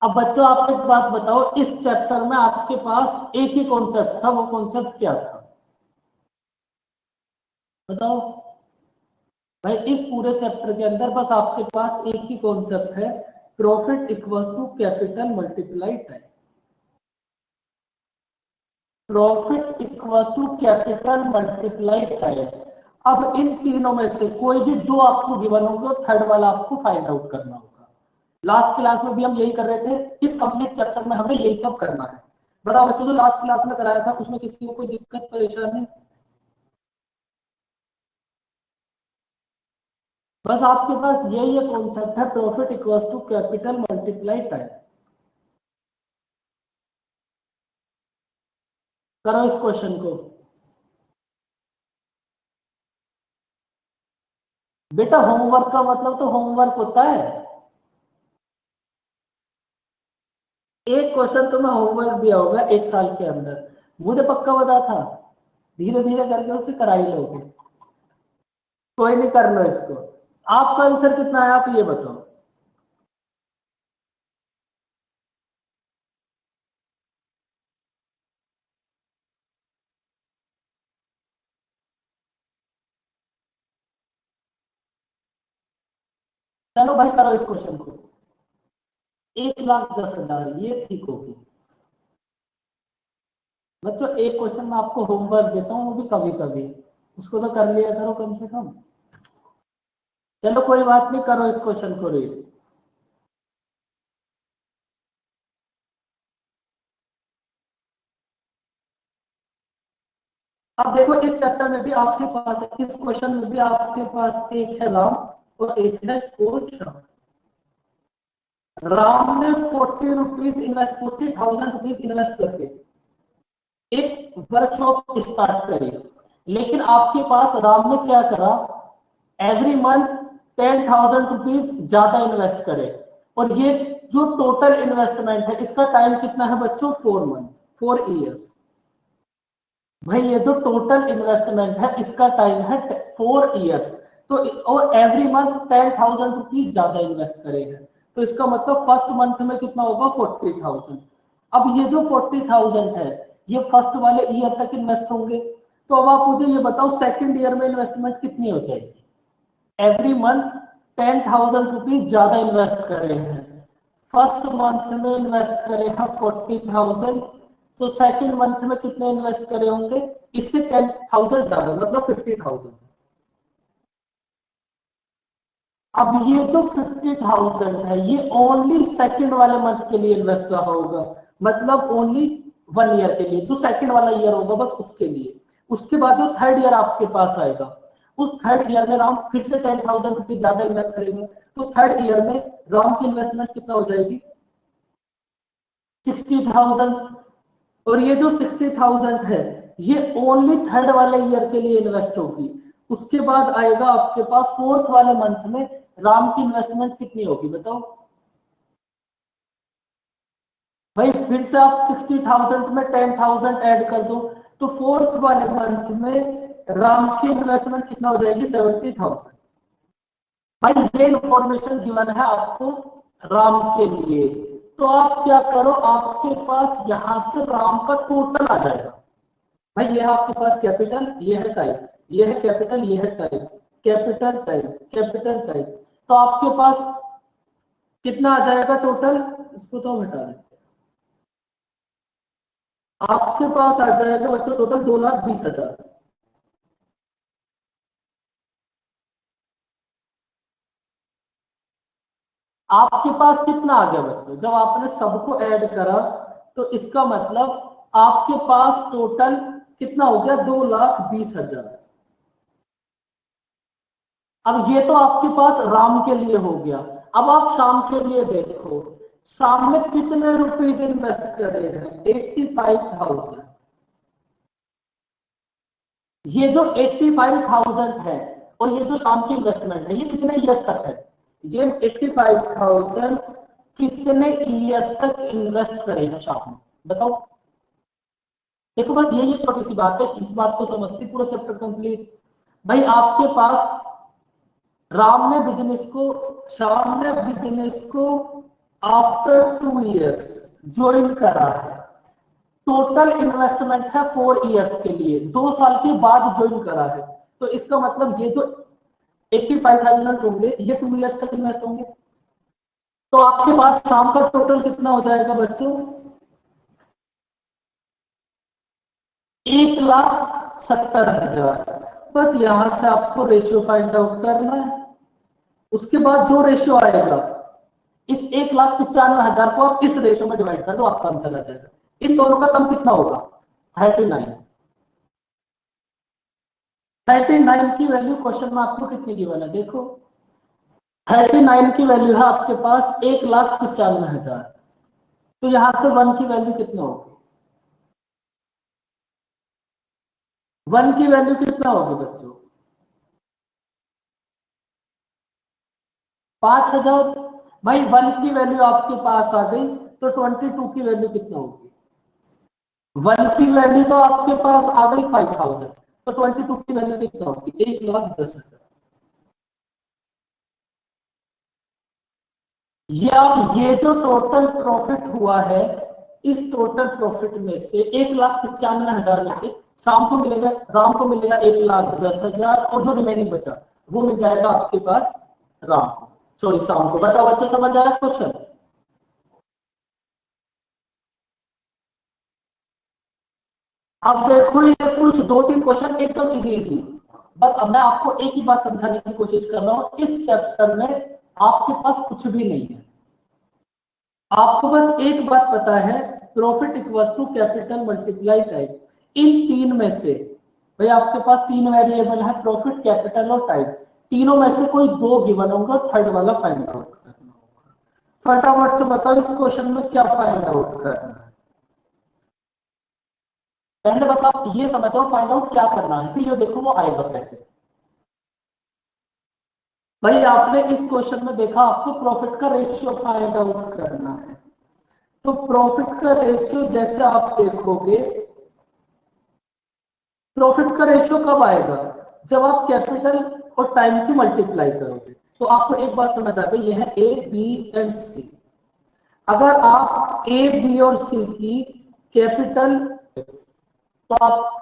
अब बच्चों आप एक बात बताओ, इस चैप्टर में आपके पास एक ही कॉन्सेप्ट था, वो कॉन्सेप्ट क्या था बताओ भाई। इस पूरे चैप्टर के अंदर बस आपके पास एक ही कॉन्सेप्ट है, profit equals to capital multiply time. Profit equals to capital multiply time. अब इन तीनों में से कोई भी दो आपको गिवन होंगे और थर्ड वाला आपको फाइंड आउट करना होगा। लास्ट क्लास में भी हम यही कर रहे थे, इस कंप्लीट चैप्टर में हमें यही सब करना है। बताओ बच्चों, जो लास्ट क्लास में कराया था उसमें किसी को कोई दिक्कत परेशानी? बस आपके पास यही कॉन्सेप्ट है, profit equals to capital multiply time. करो इस क्वेश्चन को। बेटा होमवर्क का मतलब तो होमवर्क होता है। एक क्वेश्चन तुम्हें होमवर्क दिया होगा एक साल के अंदर, मुझे पक्का पता था धीरे धीरे करके उसे करा ही लोगे। कोई नहीं, कर लो इसको। आपका आंसर कितना है आप ये बताओ। चलो भाई करो इस क्वेश्चन को। 1,10,000 ये ठीक होगी। बच्चों एक क्वेश्चन मैं आपको होमवर्क देता हूँ, वो भी कभी कभी, उसको तो कर लिया करो कम से कम। चलो कोई बात नहीं, करो इस क्वेश्चन को रीड। अब देखो इस चैप्टर में भी आपके पास, इस क्वेश्चन में भी आपके पास एक है राम और एक है कोच। राम ने 40,000 रुपीज इन्वेस्ट करके एक वर्कशॉप स्टार्ट करी, लेकिन आपके पास राम ने क्या करा, एवरी मंथ 10,000 रुपीज ज्यादा इन्वेस्ट करे। और ये जो टोटल इन्वेस्टमेंट है इसका टाइम कितना है बच्चों, 4 मंथ, 4 ईयर्स। भाई ये जो टोटल इन्वेस्टमेंट है इसका टाइम है 4 ईयर्स। तो और एवरी मंथ 10,000 रुपीज ज्यादा इन्वेस्ट करेगा, तो इसका मतलब फर्स्ट मंथ में कितना होगा, 40,000। अब ये जो 40,000 है ये फर्स्ट वाले ईयर तक इन्वेस्ट होंगे। तो अब आप मुझे ये बताओ सेकंड ईयर में इन्वेस्टमेंट कितनी हो जाएगी। एवरी मंथ 10,000 रुपीज ज्यादा इन्वेस्ट करे हैं, फर्स्ट मंथ में इन्वेस्ट करे हैं 40,000, तो सेकंड मंथ में कितने इन्वेस्ट करे होंगे, इससे 10,000 ज्यादा, मतलब 50,000। अब ये जो 50,000 है ये ओनली सेकंड वाले मंथ के लिए इन्वेस्ट रहा होगा, मतलब ओनली 1 ईयर के लिए, जो सेकंड वाला ईयर होगा बस उसके लिए। उसके बाद जो थर्ड ईयर आपके पास आएगा, उस थर्ड ईयर में राम फिर से 10,000 रुपीज ज्यादा इन्वेस्ट करेंगे, तो थर्ड ईयर में राम की इन्वेस्टमेंट कितना हो जाएगी, 60,000। और ये जो 60,000 है ये ओनली थर्ड वाले ईयर के लिए इन्वेस्ट होगी। उसके बाद आएगा आपके पास फोर्थ वाले मंथ में राम की इन्वेस्टमेंट कितनी होगी बताओ। भाई फिर से आप 60,000 में 10,000 ऐड कर दो, तो फोर्थ वाले मंथ में राम की इन्वेस्टमेंट कितना हो जाएगी, 70,000। भाई ये इंफॉर्मेशन गिवन है आपको राम के लिए, तो आप क्या करो, आपके पास यहां से राम का टोटल आ जाएगा। भाई ये है आपके पास कैपिटल, ये है टाइप, ये है कैपिटल, ये है type, capital type, capital type, तो आपके पास कितना आ जाएगा टोटल, इसको तो हम हटा देते हैं। आपके पास आ जाएगा बच्चों टोटल 2,20,000। आपके पास कितना आ गया बच्चों, जब आपने सबको ऐड करा तो इसका मतलब आपके पास टोटल कितना हो गया, 2,20,000। अब ये तो आपके पास राम के लिए हो गया। अब आप शाम के लिए देखो, शाम में कितने रुपीज इन्वेस्ट करे हैं, 85,000। ये जो 85,000 है और ये जो शाम की इन्वेस्टमेंट है ये कितने ईयर्स तक है, ये 85,000 कितने ईयर्स तक इन्वेस्ट करेगा शाम में बताओ। देखो बस यही एक छोटी सी बात है, इस बात को समझती पूरा चैप्टर कंप्लीट। भाई आपके पास राम ने बिजनेस को, शाम ने बिजनेस को आफ्टर 2 इयर्स ज्वाइन करा है, टोटल इन्वेस्टमेंट है 4 इयर्स के लिए, 2 साल के बाद ज्वाइन करा है, तो इसका मतलब ये जो 85,000 होंगे ये 2 इयर्स तक इन्वेस्ट होंगे। तो आपके पास शाम का टोटल कितना हो जाएगा बच्चों? 1,70,000। बस यहां से आपको रेशियो फाइंड आउट करना है। उसके बाद जो रेशियो आएगा इस 1,95,000 को आप इस रेशियो में डिवाइड कर दो, आपका आंसर आ जाएगा। इन दोनों का सम कितना होगा? 39। 39 की वैल्यू क्वेश्चन में आपको कितनी गिवन है देखो, 39 की वैल्यू है आपके पास 1,95,000। तो यहां से 1 की वैल्यू कितना होगी? 1 की वैल्यू कितना होगी बच्चों? 5,000। भाई 1 की वैल्यू आपके पास आ गई, तो 22 की वैल्यू कितना होगी? 1 की वैल्यू तो आपके पास आ गई 5,000, तो 22 की वैल्यू कितना होगी? 1,10,000। ये अब ये जो टोटल प्रॉफिट हुआ है, इस टोटल प्रॉफिट में से 1,95,000 में से शाम को मिलेगा, राम को मिलेगा 1,10,000, और जो रिमेनिंग बचा वो मिल जाएगा आपके पास राम को, सॉरी शाम को। बताओ बच्चे, समझ आया क्वेश्चन? अब देखो ये कुछ 2-3 क्वेश्चन एकदम इजी इजी, बस अब मैं आपको एक ही बात समझाने की कोशिश कर रहा हूं, इस चैप्टर में आपके पास कुछ भी नहीं है, आपको बस एक बात पता है, profit equals to capital multiply time. इन तीन में से भाई आपके पास 3 वेरिएबल है, प्रॉफिट, कैपिटल और टाइम, तीनों में से कोई 2 गिवन होगा, थर्ड वाला फाइंड आउट करना होगा। फटाफट से बताओ इस क्वेश्चन में क्या फाइंड आउट करना है? पहले बस आप ये समझो फाइंड आउट क्या करना है, फिर ये देखो वो आएगा कैसे। भाई आपने इस क्वेश्चन में देखा आपको प्रॉफिट का रेशियो फाइंड आउट करना है, तो प्रॉफिट का रेशियो जैसे आप देखोगे, प्रॉफिट का रेशियो कब आएगा? जब आप कैपिटल और टाइम की मल्टीप्लाई करोगे। तो आपको एक बात समझ आ गई, ये है ए बी एंड सी। अगर आप ए बी और सी की कैपिटल, तो आप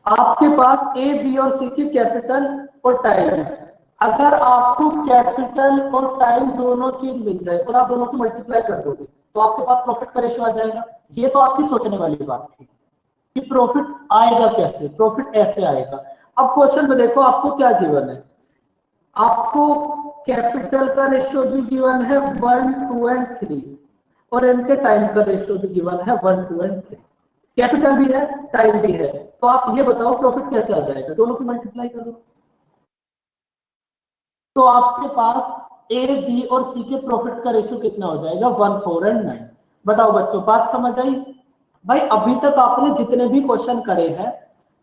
आपके पास ए बी और सी की कैपिटल और टाइम है। अगर आपको कैपिटल और टाइम दोनों चीज मिल जाए और आप दोनों को मल्टीप्लाई कर दोगे, तो आपके पास प्रॉफिट का रेशियो आ जाएगा। ये तो आपकी सोचने वाली बात थी कि प्रॉफिट आएगा कैसे, प्रॉफिट ऐसे आएगा। अब क्वेश्चन में देखो आपको क्या गिवन है, आपको कैपिटल का रेशियो भी गिवन है 1, 2 एंड 3, और इनके टाइम का रेशियो भी गिवन है 1, 2 एंड 3। कैपिटल भी है, टाइम भी है, तो आप ये बताओ प्रॉफिट कैसे आ जाएगा? दोनों को मल्टीप्लाई करो, तो आपके पास ए बी और सी के प्रॉफिट का रेशियो कितना हो जाएगा? 1, 4 एंड 9। बताओ बच्चों, बात समझ आई? भाई अभी तक आपने जितने भी क्वेश्चन करे हैं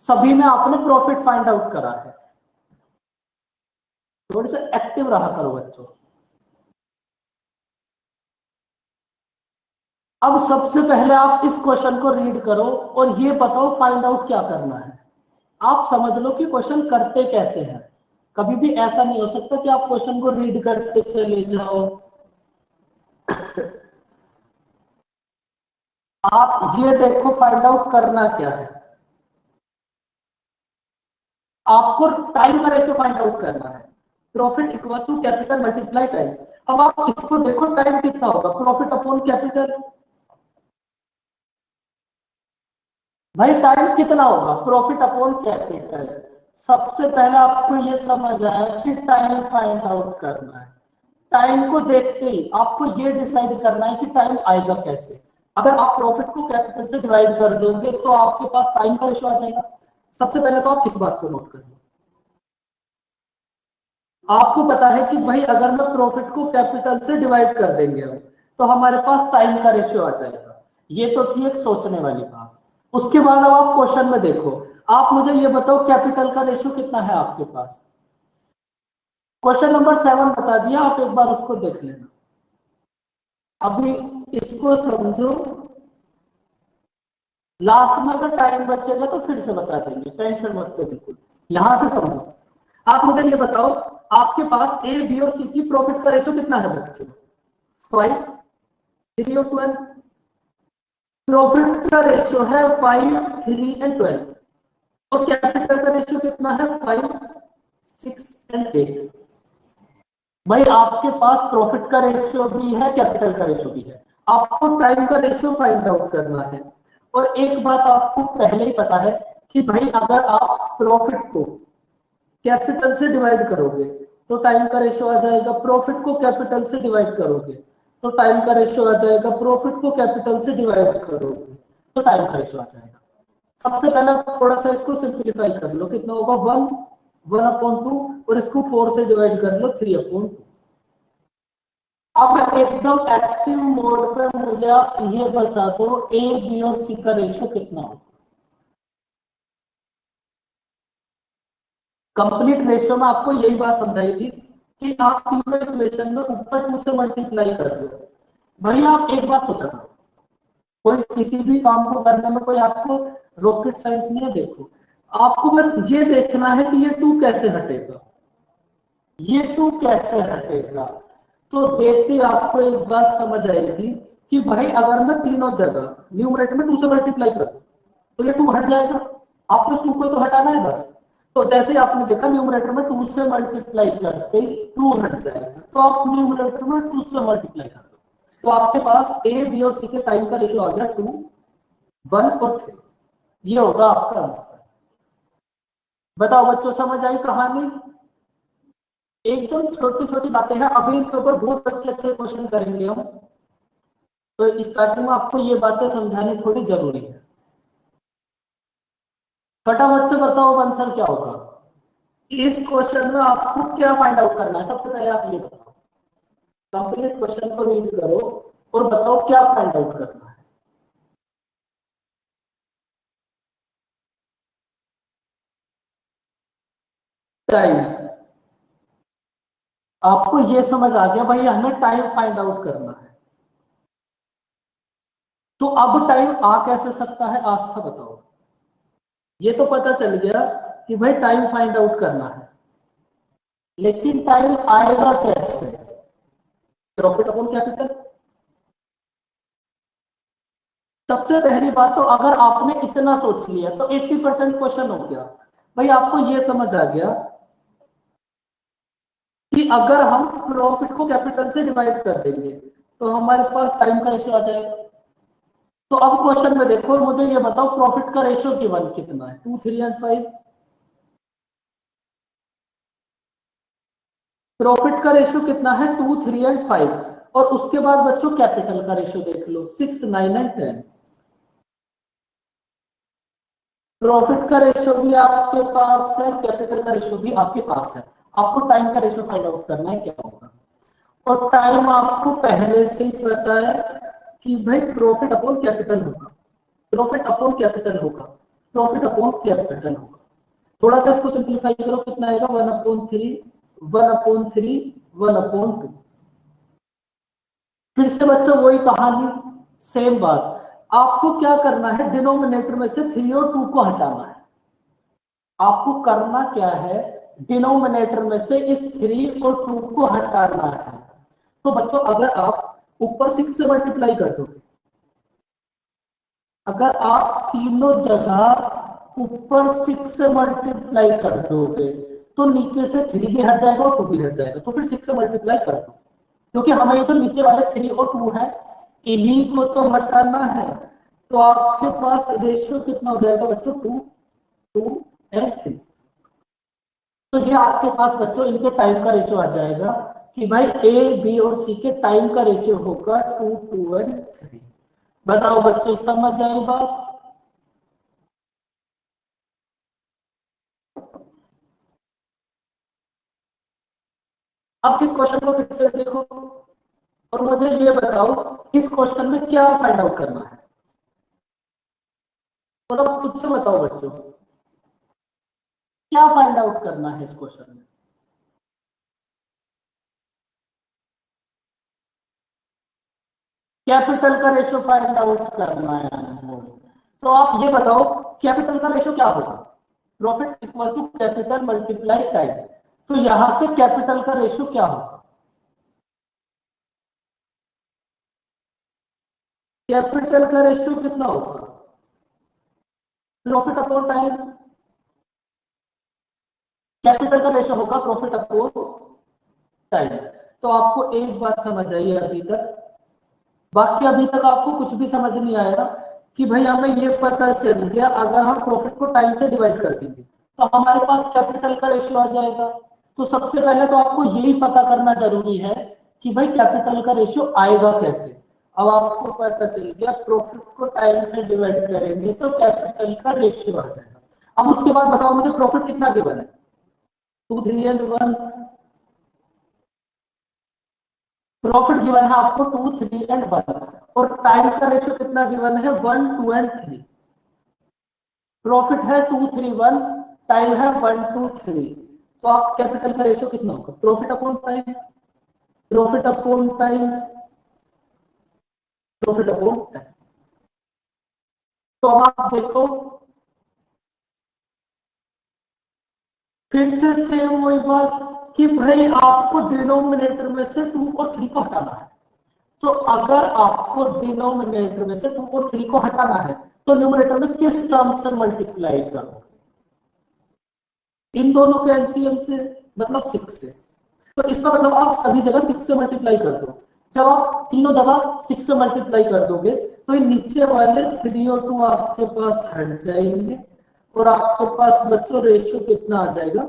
सभी में आपने प्रॉफिट फाइंड आउट करा है। थोड़े से एक्टिव रहा करो बच्चों। अब सबसे पहले आप इस क्वेश्चन को रीड करो और ये बताओ फाइंड आउट क्या करना है। आप समझ लो कि क्वेश्चन करते कैसे हैं। कभी भी ऐसा नहीं हो सकता कि आप क्वेश्चन को रीड करते चले जाओ। आप ये देखो फाइंड आउट करना क्या है, आपको टाइम का रेशियो फाइंड आउट करना है। Profit equals to capital multiply time. अब आप इसको देखो टाइम कितना होगा, प्रॉफिट अपॉन कैपिटल। भाई टाइम कितना होगा? Profit upon capital. सबसे पहले आपको ये समझ आया कि टाइम फाइंड आउट करना है। टाइम को देखते ही आपको ये डिसाइड करना है कि टाइम आएगा कैसे। अगर आप प्रॉफिट को कैपिटल से डिवाइड कर दोगे तो आपके पास टाइम का रेशियो आ जाएगा। सबसे पहले तो आप इस बात को नोट करिए, आपको पता है कि भाई अगर मैं प्रॉफिट को कैपिटल से डिवाइड कर देंगे हम, तो हमारे पास टाइम का रेशियो आ जाएगा। ये तो थी एक सोचने वाली बात। उसके बाद अब आप क्वेश्चन में देखो, आप मुझे ये बताओ कैपिटल का रेशियो कितना है आपके पास? क्वेश्चन नंबर 7 बता दिया, आप एक बार उसको देख लेना। अभी इसको समझो, लास्ट में अगर टाइम बचेगा तो फिर से बता देंगे, टेंशन मत लो, बिल्कुल यहां से समझो। आप मुझे ये बताओ आपके पास ए बी और सी की प्रॉफिट का रेशियो कितना है बच्चों? 5, 3 और 12। प्रॉफिट का रेशियो है 5, 3 एंड 12। तो कैपिटल का रेशियो कितना है? 5, 6 एंड 8। भाई आपके पास प्रॉफिट का रेशियो भी है, कैपिटल का रेशियो भी है, आपको टाइम का रेशियो फाइंड आउट करना है। और एक बात आपको पहले ही पता है कि भाई अगर आप प्रॉफिट को कैपिटल से डिवाइड करोगे तो टाइम का रेशियो आ जाएगा, प्रॉफिट को कैपिटल से डिवाइड करोगे तो टाइम का रेशियो आ जाएगा, प्रॉफिट को कैपिटल से डिवाइड करोगे तो टाइम का रेशियो आ जाएगा। सबसे पहले थोड़ा सा इसको सिंप्लीफाई कर लो, कितना होगा? 1/2 और इसको 4 से डिवाइड कर लो, 3/2। अब एकदम एक्टिव मोड पे मुझे आप ये बता दो ए बी और सी का रेशियो कितना होगा? कंप्लीट रेशियो में आपको यही बात समझाई थी कि आप तीनों इक्वेशन में ऊपर 2 से मल्टीप्लाई कर दो। भाई आप एक बात सोचा करो, कोई किसी भी काम को करने में कोई आपको रॉकेट साइंस नहीं है। देखो आपको बस ये देखना है कि ये 2 कैसे हटेगा, ये 2 कैसे हटेगा। तो देखते ही आपको एक बात समझ आएगी कि भाई अगर मैं तीनों जगह न्यूमरेटर में 2 से मल्टीप्लाई कर दूं तो ये 2 हट जाएगा। आपको इस 2 को तो हटाना है बस। तो जैसे ही आपने देखा न्यूमरेटर में 2 से मल्टीप्लाई करते ही 2 हट जाएगा, तो आप न्यूमरेटर में 2 से मल्टीप्लाई कर दो, तो आपके पास ए बी और सी के टाइम का रेशियो आ गया 2, 1 और 3। ये होगा आपका आंसर। बताओ बच्चों, समझ आई कहानी? एकदम छोटी छोटी बातें हैं, अभी इनके ऊपर बहुत अच्छे अच्छे क्वेश्चन करेंगे हम। तो स्टार्टिंग में आपको ये बातें समझानी थोड़ी जरूरी है। फटाफट से बताओ आंसर क्या होगा इस क्वेश्चन में। आपको क्या फाइंड आउट करना है? सबसे पहले आप ये बताओ, कंप्लीट क्वेश्चन को रीड करो और बताओ क्या फाइंड आउट करना है। टाइम। आपको ये समझ आ गया भाई हमें टाइम फाइंड आउट करना है। तो अब टाइम आ कैसे सकता है आस्था बताओ। ये तो पता चल गया कि भाई टाइम फाइंड आउट करना है, लेकिन टाइम आएगा कैसे? Profit upon capital. सबसे पहली बात तो अगर आपने इतना सोच लिया तो 80% क्वेश्चन हो गया। भाई आपको ये समझ आ गया कि अगर हम प्रॉफिट को कैपिटल से डिवाइड कर देंगे तो हमारे पास टाइम का रेशियो आ जाएगा। तो अब क्वेश्चन में देखो, मुझे ये बताओ प्रॉफिट का रेशियो गिवन कितना है? 2, 3 एंड 5। प्रॉफिट का रेशियो कितना है? 2, 3 एंड 5। और उसके बाद बच्चों कैपिटल का रेशियो देख लो, 6, 9 एंड 10। प्रॉफिट का रेशियो भी आपके पास है, कैपिटल का रेशियो भी आपके पास है। आपको टाइम का रेशियो फाइंड आउट करना है क्या होगा। और टाइम आपको पहले से ही पता है कि भाई प्रॉफिट अपॉन कैपिटल होगा, प्रॉफिट अपॉन कैपिटल होगा, प्रॉफिट अपॉन कैपिटल होगा। थोड़ा सा इसको सिंप्लीफाई करो, कितना आएगा? 1/3, 1/3, 1/2। फिर से बच्चों वही कहानी, सेम बात। आपको क्या करना है? डिनोमिनेटर में से 3 और 2 को हटाना है। आपको करना क्या है? डिनोमिनेटर में से इस 3 और 2 को हटाना है। तो बच्चों अगर आप ऊपर 6 से मल्टीप्लाई कर दोगे, अगर आप तीनों जगह ऊपर 6 से मल्टीप्लाई कर दोगे तो नीचे से 3 भी हट जाएगा और 2 भी हट जाएगा, तो फिर 6 से मल्टीप्लाई कर दो, क्योंकि हमें ये तो नीचे वाले 3 और 2 है, इन्हीं को तो हटाना है। तो आपके पास रेशियो कितना हो जाएगा बच्चों? 2, 2 एंड 3। तो ये आपके पास बच्चों इनके टाइम का रेशियो आ जाएगा कि भाई ए बी और सी के टाइम का रेशियो होगा 2, 2 एंड 3। बताओ बच्चों समझ आए बात? अब इस क्वेश्चन को फिर से देखो और मुझे ये बताओ इस क्वेश्चन में क्या फाइंड आउट करना है। थोड़ा खुद से बताओ बच्चों, क्या फाइंड आउट करना है इस क्वेश्चन में? कैपिटल का रेशियो फाइंड आउट करना है। तो आप ये बताओ कैपिटल का रेशियो क्या होगा? Profit equal to capital multiply time. तो यहां से कैपिटल का रेशियो क्या होगा? कैपिटल का रेशियो कितना होगा? Profit upon time. कैपिटल का रेशियो होगा प्रॉफिट अपॉन टाइम। तो आपको एक बात समझ आई है अभी तक? बाकी अभी तक आपको कुछ भी समझ नहीं आया कि भाई हमें ये पता चल गया अगर हम प्रॉफिट को टाइम से डिवाइड कर देंगे तो हमारे पास कैपिटल का रेशियो आ जाएगा। तो सबसे पहले तो आपको यही पता करना जरूरी है कि भाई कैपिटल का रेशियो आएगा कैसे। अब आपको पता चल गया प्रॉफिट को टाइम से डिवाइड करेंगे तो कैपिटल का रेशियो आ जाएगा। अब उसके बाद बताओ मुझे प्रॉफिट कितना गिवन है? 2, 3 एंड 1। प्रॉफिट गिवन है आपको 2, 3 एंड 1 और टाइम का रेशियो कितना गिवन है? 1, 2 एंड 3। प्रॉफिट है 2, 3, 1, टाइम है 1, 2, 3। तो आप कैपिटल का रेशियो कितना होगा? Profit upon time, profit upon time, profit upon time. तो अब आप देखो फिर से सेम वही बात कि भाई आपको डिनोमिनेटर में से 2 और 3 को हटाना है। तो अगर आपको डिनोमिनेटर में से 2 और 3 को हटाना है तो न्यूमरेटर में किस टर्म से मल्टीप्लाई करो? इन दोनों के एलसीएम से, मतलब 6 से। तो इसका मतलब आप सभी जगह 6 से मल्टीप्लाई कर दो। जब आप तीनों जगह 6 से मल्टीप्लाई कर दोगे तो ये नीचे वाले 3 और 2 आपके पास हट जाएंगे और आपके पास बच्चों रेशियो कितना आ जाएगा?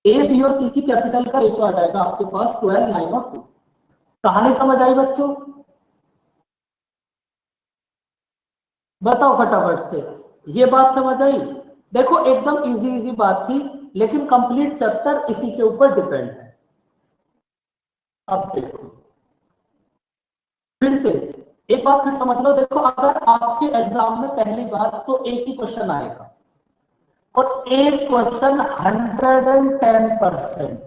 ए, बी और सी की कैपिटल का रेशियो आ जाएगा आपके पास 12, 9 और 2। कहानी समझ आई बच्चों? बताओ फटाफट से, ये बात समझ आई? देखो एकदम इजी इजी बात थी लेकिन कंप्लीट चैप्टर इसी के ऊपर डिपेंड है। अब देखो फिर से एक बात फिर समझ लो। देखो अगर आपके एग्जाम में पहली बार तो एक ही क्वेश्चन आएगा और एक क्वेश्चन 110%,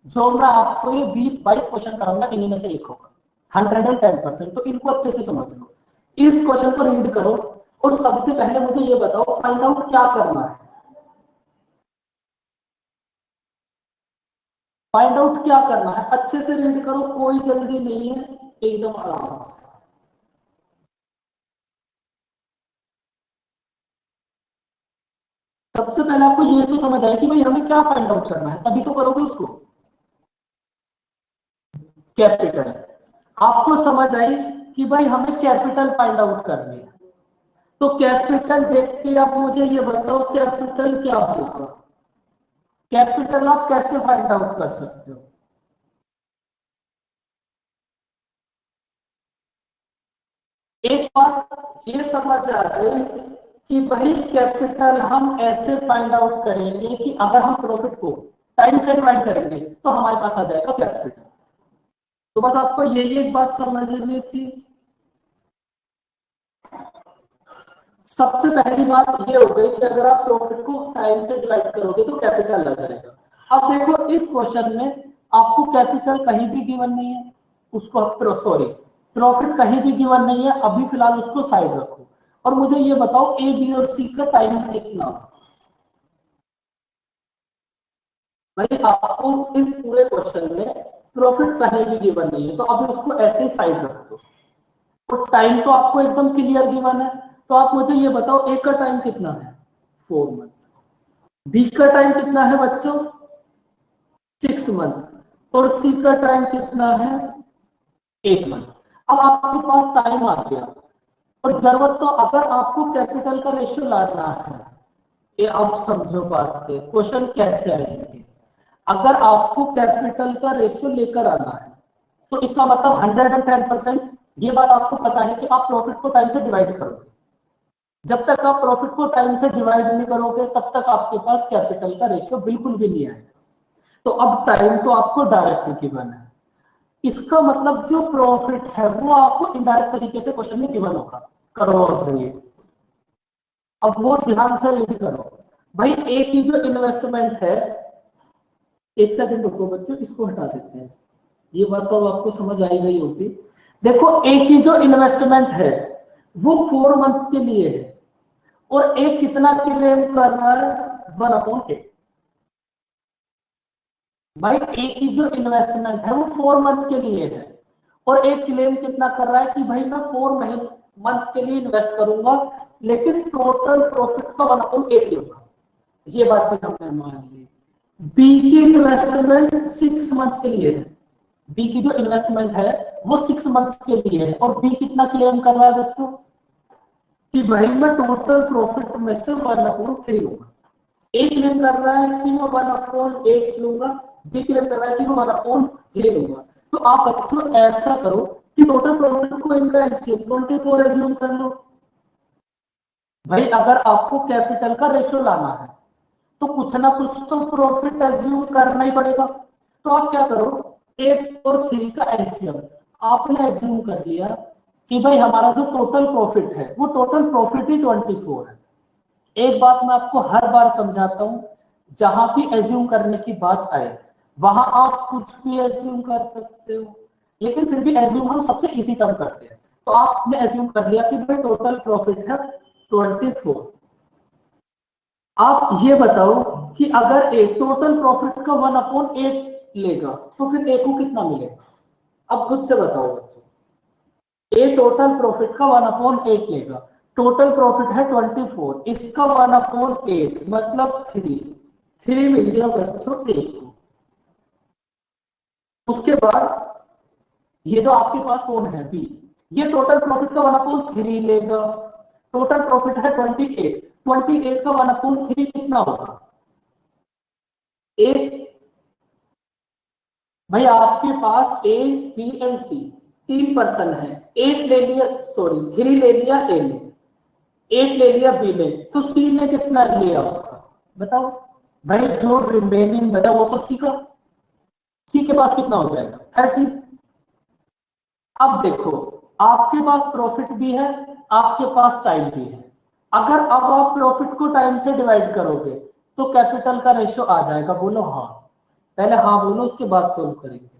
जो मैं आपको ये 20-22 क्वेश्चन कराऊंगा इन्हीं में से एक होगा 110%। तो इनको अच्छे से समझ लो, इस क्वेश्चन को रीड करो और सबसे पहले मुझे ये बताओ फाइंड आउट क्या करना है? फाइंड आउट क्या करना है? अच्छे से रीड करो, कोई जल्दी नहीं है, एकदम आराम से। सबसे पहले आपको ये तो समझ आया कि भाई हमें क्या फाइंड आउट करना है, तभी तो करोगे उसको। कैपिटल आपको समझ आई कि भाई हमें कैपिटल फाइंड आउट करनी है। तो कैपिटल देख के आप मुझे ये बताओ कैपिटल क्या होगा? कैपिटल आप कैसे फाइंड आउट कर सकते हो? एक बात ये समझ आ गई कि भाई कैपिटल हम ऐसे फाइंड आउट करेंगे कि अगर हम प्रॉफिट को टाइम से डिवाइड करेंगे तो हमारे पास आ जाएगा कैपिटल। तो बस आपको यही एक बात समझनी थी। सबसे पहली बात ये हो गई कि अगर आप प्रॉफिट को टाइम से डिवाइड करोगे तो कैपिटल आ जाएगा। अब देखो इस क्वेश्चन में आपको कैपिटल कहीं भी गिवन नहीं है, उसको सॉरी प्रॉफिट कहीं भी गिवन नहीं है, अभी फिलहाल उसको साइड रखो और मुझे ये बताओ ए, बी और सी का टाइम कितना? भाई आपको इस पूरे क्वेश्चन में प्रॉफिट कहीं भी गिवन नहीं है तो अभी उसको ऐसे साइड रख दो और टाइम तो आपको एकदम क्लियर गिवन है। तो आप मुझे ये बताओ ए का टाइम कितना है? 4 मंथ। बी का टाइम कितना है बच्चों? 6 मंथ। और सी का टाइम कितना है? 8 मंथ। अब आपके पास टाइम आ गया और जरूरत तो अगर आपको कैपिटल का रेशियो लाना है, ये आप समझो बात के क्वेश्चन कैसे आएंगे। अगर आपको कैपिटल का रेशियो लेकर आना है तो इसका मतलब 110%। ये बात आपको पता है कि आप प्रॉफिट को टाइम से डिवाइड करोगे। जब तक आप प्रॉफिट को टाइम से डिवाइड नहीं करोगे तब तक आपके पास कैपिटल का रेशियो बिल्कुल भी नहीं आएगा। तो अब टाइम तो आपको डायरेक्ट गिवन है, इसका मतलब जो प्रॉफिट है वो आपको इनडायरेक्ट तरीके से क्वेश्चन में गिवन होगा। करो अग्री। अब वो ध्यान से रीड करो भाई। एक ही जो इन्वेस्टमेंट है, एक सेकंड रुको बच्चों इसको हटा देते हैं, ये बात तो आपको समझ आई गई होगी। देखो एक ही जो इन्वेस्टमेंट है वो 4 मंथ्स के लिए है और एक कितना क्लेम कर रहा है? 1/8। भाई एक की जो इन्वेस्टमेंट है वो 4 मंथ के लिए है, और एक क्लेम कितना कर रहा है कि भाई मैं 4 मंथ के लिए इन्वेस्ट करूंगा, लेकिन टोटल प्रॉफिट का 1/8 लूंगा। ये बात भी हमने मान ली। बी की इन्वेस्टमेंट 6 मंथ्स के लिए है, बी की जो इन्वेस्टमेंट है वो 6 मंथ्स के लिए है, और बी कितना क्लेम कर रहा है बच्चों कि भाई मैं टोटल प्रॉफिट में से 1/3 लूंगा। ए क्लेम कर रहा है कि मैं 1/8 लूंगा, बी क्लेम कर रहा है कि मैं 1/3 लूंगा। तो आप बच्चों ऐसा करो कि टोटल प्रॉफिट को इनका एलसीएम 24 एज्यूम कर लो। भाई अगर आपको कैपिटल का रेशियो लाना है तो कुछ ना कुछ तो प्रॉफिट एज्यूम करना ही पड़ेगा। तो आप क्या करो, 8 और 3 का एलसीएम आपने एज्यूम कर लिया कि भाई हमारा जो टोटल प्रॉफिट है वो टोटल प्रॉफिट ही 24 है। एक बात मैं आपको हर बार समझाता हूं, जहां भी एज्यूम करने की बात आए वहां आप कुछ भी एज्यूम कर सकते हो, लेकिन फिर भी एज्यूम हम सबसे इजी टर्म करते हैं। तो आपने एज्यूम कर लिया कि भाई टोटल प्रॉफिट है 24। आप ये बताओ कि अगर ए टोटल प्रॉफिट का 1/8 लेगा तो फिर ए को कितना मिलेगा। अब खुद से बताओ बच्चों, ए टोटल प्रॉफिट का 1/8 लेगा, टोटल प्रॉफिट है 24, इसका 1/8 मतलब 3 मिल गया बच्चों ए को। उसके बाद ये जो आपके पास कौन है बी, ये टोटल प्रॉफिट का 1/3 लेगा, टोटल प्रॉफिट है 28, 28 का 1/3 कितना होगा एक। भाई आपके पास A B and C 3 person है, 8 ले लिया, सॉरी 3 ले लिया ए ने, 8 ले लिया बी ने, तो सी ने कितना लिया होगा बताओ। भाई जो रिमेनिंग बचा वो सब सी का, सी के पास कितना हो जाएगा 30। अब देखो आपके पास प्रॉफिट भी है, आपके पास टाइम भी है। अगर अब आप प्रॉफिट को टाइम से डिवाइड करोगे तो कैपिटल का रेशियो आ जाएगा, बोलो हाँ। पहले हाँ बोलो, उसके बाद सोल्व करेंगे।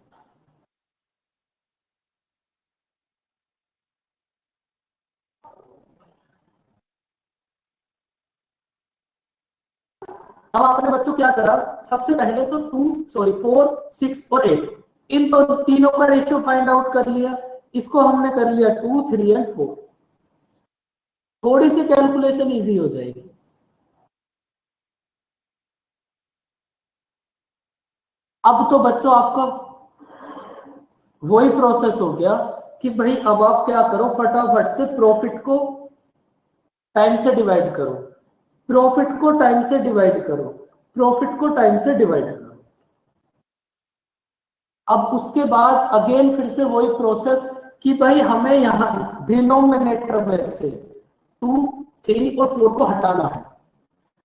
अब आपने बच्चों क्या करा, सबसे पहले तो 4 6 और 8 इन तो तीनों का रेशियो फाइंड आउट कर लिया, इसको हमने कर लिया 2 3 एंड 4। थोड़ी सी कैलकुलेशन इजी हो जाएगी। अब तो बच्चों आपका वही प्रोसेस हो गया कि भाई अब आप क्या करो, फटाफट से प्रॉफिट को टाइम से डिवाइड करो, प्रॉफिट को टाइम से डिवाइड करो, प्रॉफिट को टाइम से डिवाइड करो। अब उसके बाद अगेन फिर से वही प्रोसेस कि भाई हमें यहां डिनोमिनेटर में से 2 3 और 4 को हटाना है,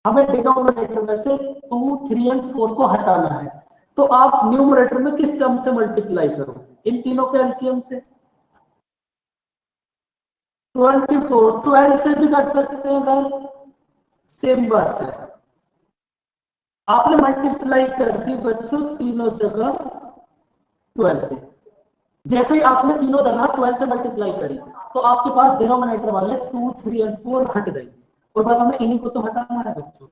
हमें डिनोमिनेटर में से 2 3 एंड 4 को हटाना है। तो आप न्यूमरेटर में किस टर्म से मल्टीप्लाई करो, इन तीनों के एलसीएम से। 24 12 से भी कर सकते हैं अगर, सेम बात है। आपने मल्टीप्लाई कर दी बच्चों तीनों जगह 12 से, जैसे ही आपने तीनों जगह 12 से मल्टीप्लाई करी तो आपके पास डिनोमिनेटर वाले 2 3 एंड 4 हट जाएंगे, और बस हमें इन्हीं को तो हटाना है बच्चों।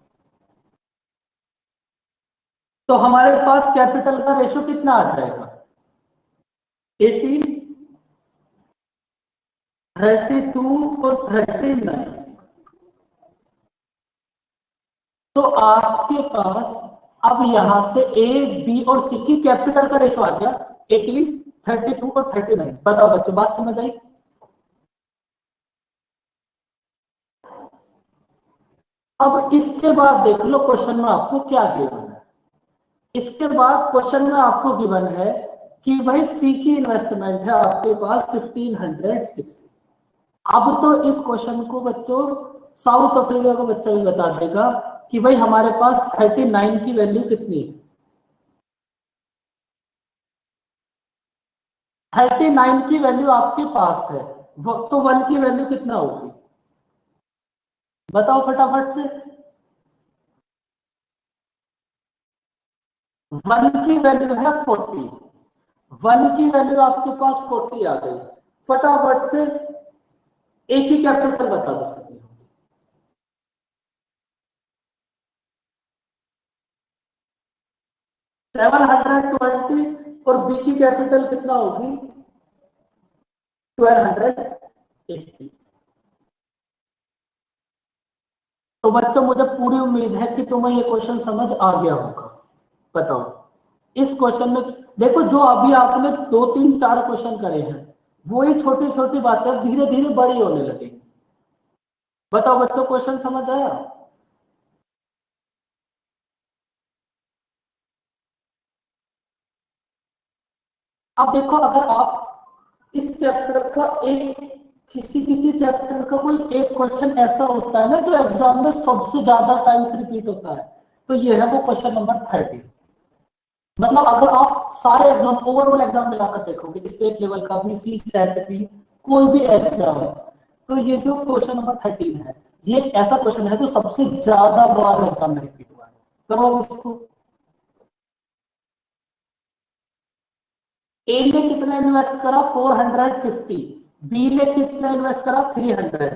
तो हमारे पास कैपिटल का रेशियो कितना आ जाएगा 18, 32 और 39। तो आपके पास अब यहां से ए बी और सी की कैपिटल का रेशियो आ गया 18, 32 और 39। बताओ बच्चों बात समझ आई। अब इसके बाद देख लो क्वेश्चन में आपको क्या गिवन है। इसके बाद क्वेश्चन में आपको गिवन है कि भाई सी की इन्वेस्टमेंट है आपके पास 1560। अब तो इस क्वेश्चन को बच्चों साउथ अफ्रीका का बच्चा भी बता देगा कि भाई हमारे पास 39 की वैल्यू कितनी है। 39 की वैल्यू आपके पास है, तो 1 की वैल्यू कितना होगी बताओ फटाफट से। 1 की वैल्यू है 40, 1 की वैल्यू आपके पास 40 आ गई। फटाफट से एक ही कैपिटल बता दो। 720 और बी की कैपिटल कितना होगी 1280। तो बच्चों मुझे पूरी उम्मीद है कि तुम्हें ये क्वेश्चन समझ आ गया होगा। बताओ इस क्वेश्चन में देखो, जो अभी आपने 2 3 4 क्वेश्चन करे हैं वही छोटी छोटी बातें धीरे धीरे बड़ी होने लगेगी। बताओ बच्चों क्वेश्चन समझ आया? अब देखो, अगर आप इस चैप्टर का एक किसी किसी चैप्टर का कोई एक क्वेश्चन ऐसा होता है ना जो एग्जाम में सबसे ज्यादा टाइम्स रिपीट होता है, तो ये है वो क्वेश्चन नंबर 30। मतलब अगर आप सारे एग्जाम ओवरऑल एग्जाम मिलाकर देखोगे, स्टेट लेवल का भी, सी सेट भी, कोई भी एग्जाम है, तो ये जो क्वेश्चन नंबर 13 है, ये एक ऐसा क्वेश्चन है जो सबसे ज्यादा बार एग्जाम में रिपीट हुआ है। करो इसको। ए ने कितना इन्वेस्ट करा 450, बी ने कितना इन्वेस्ट करा 300।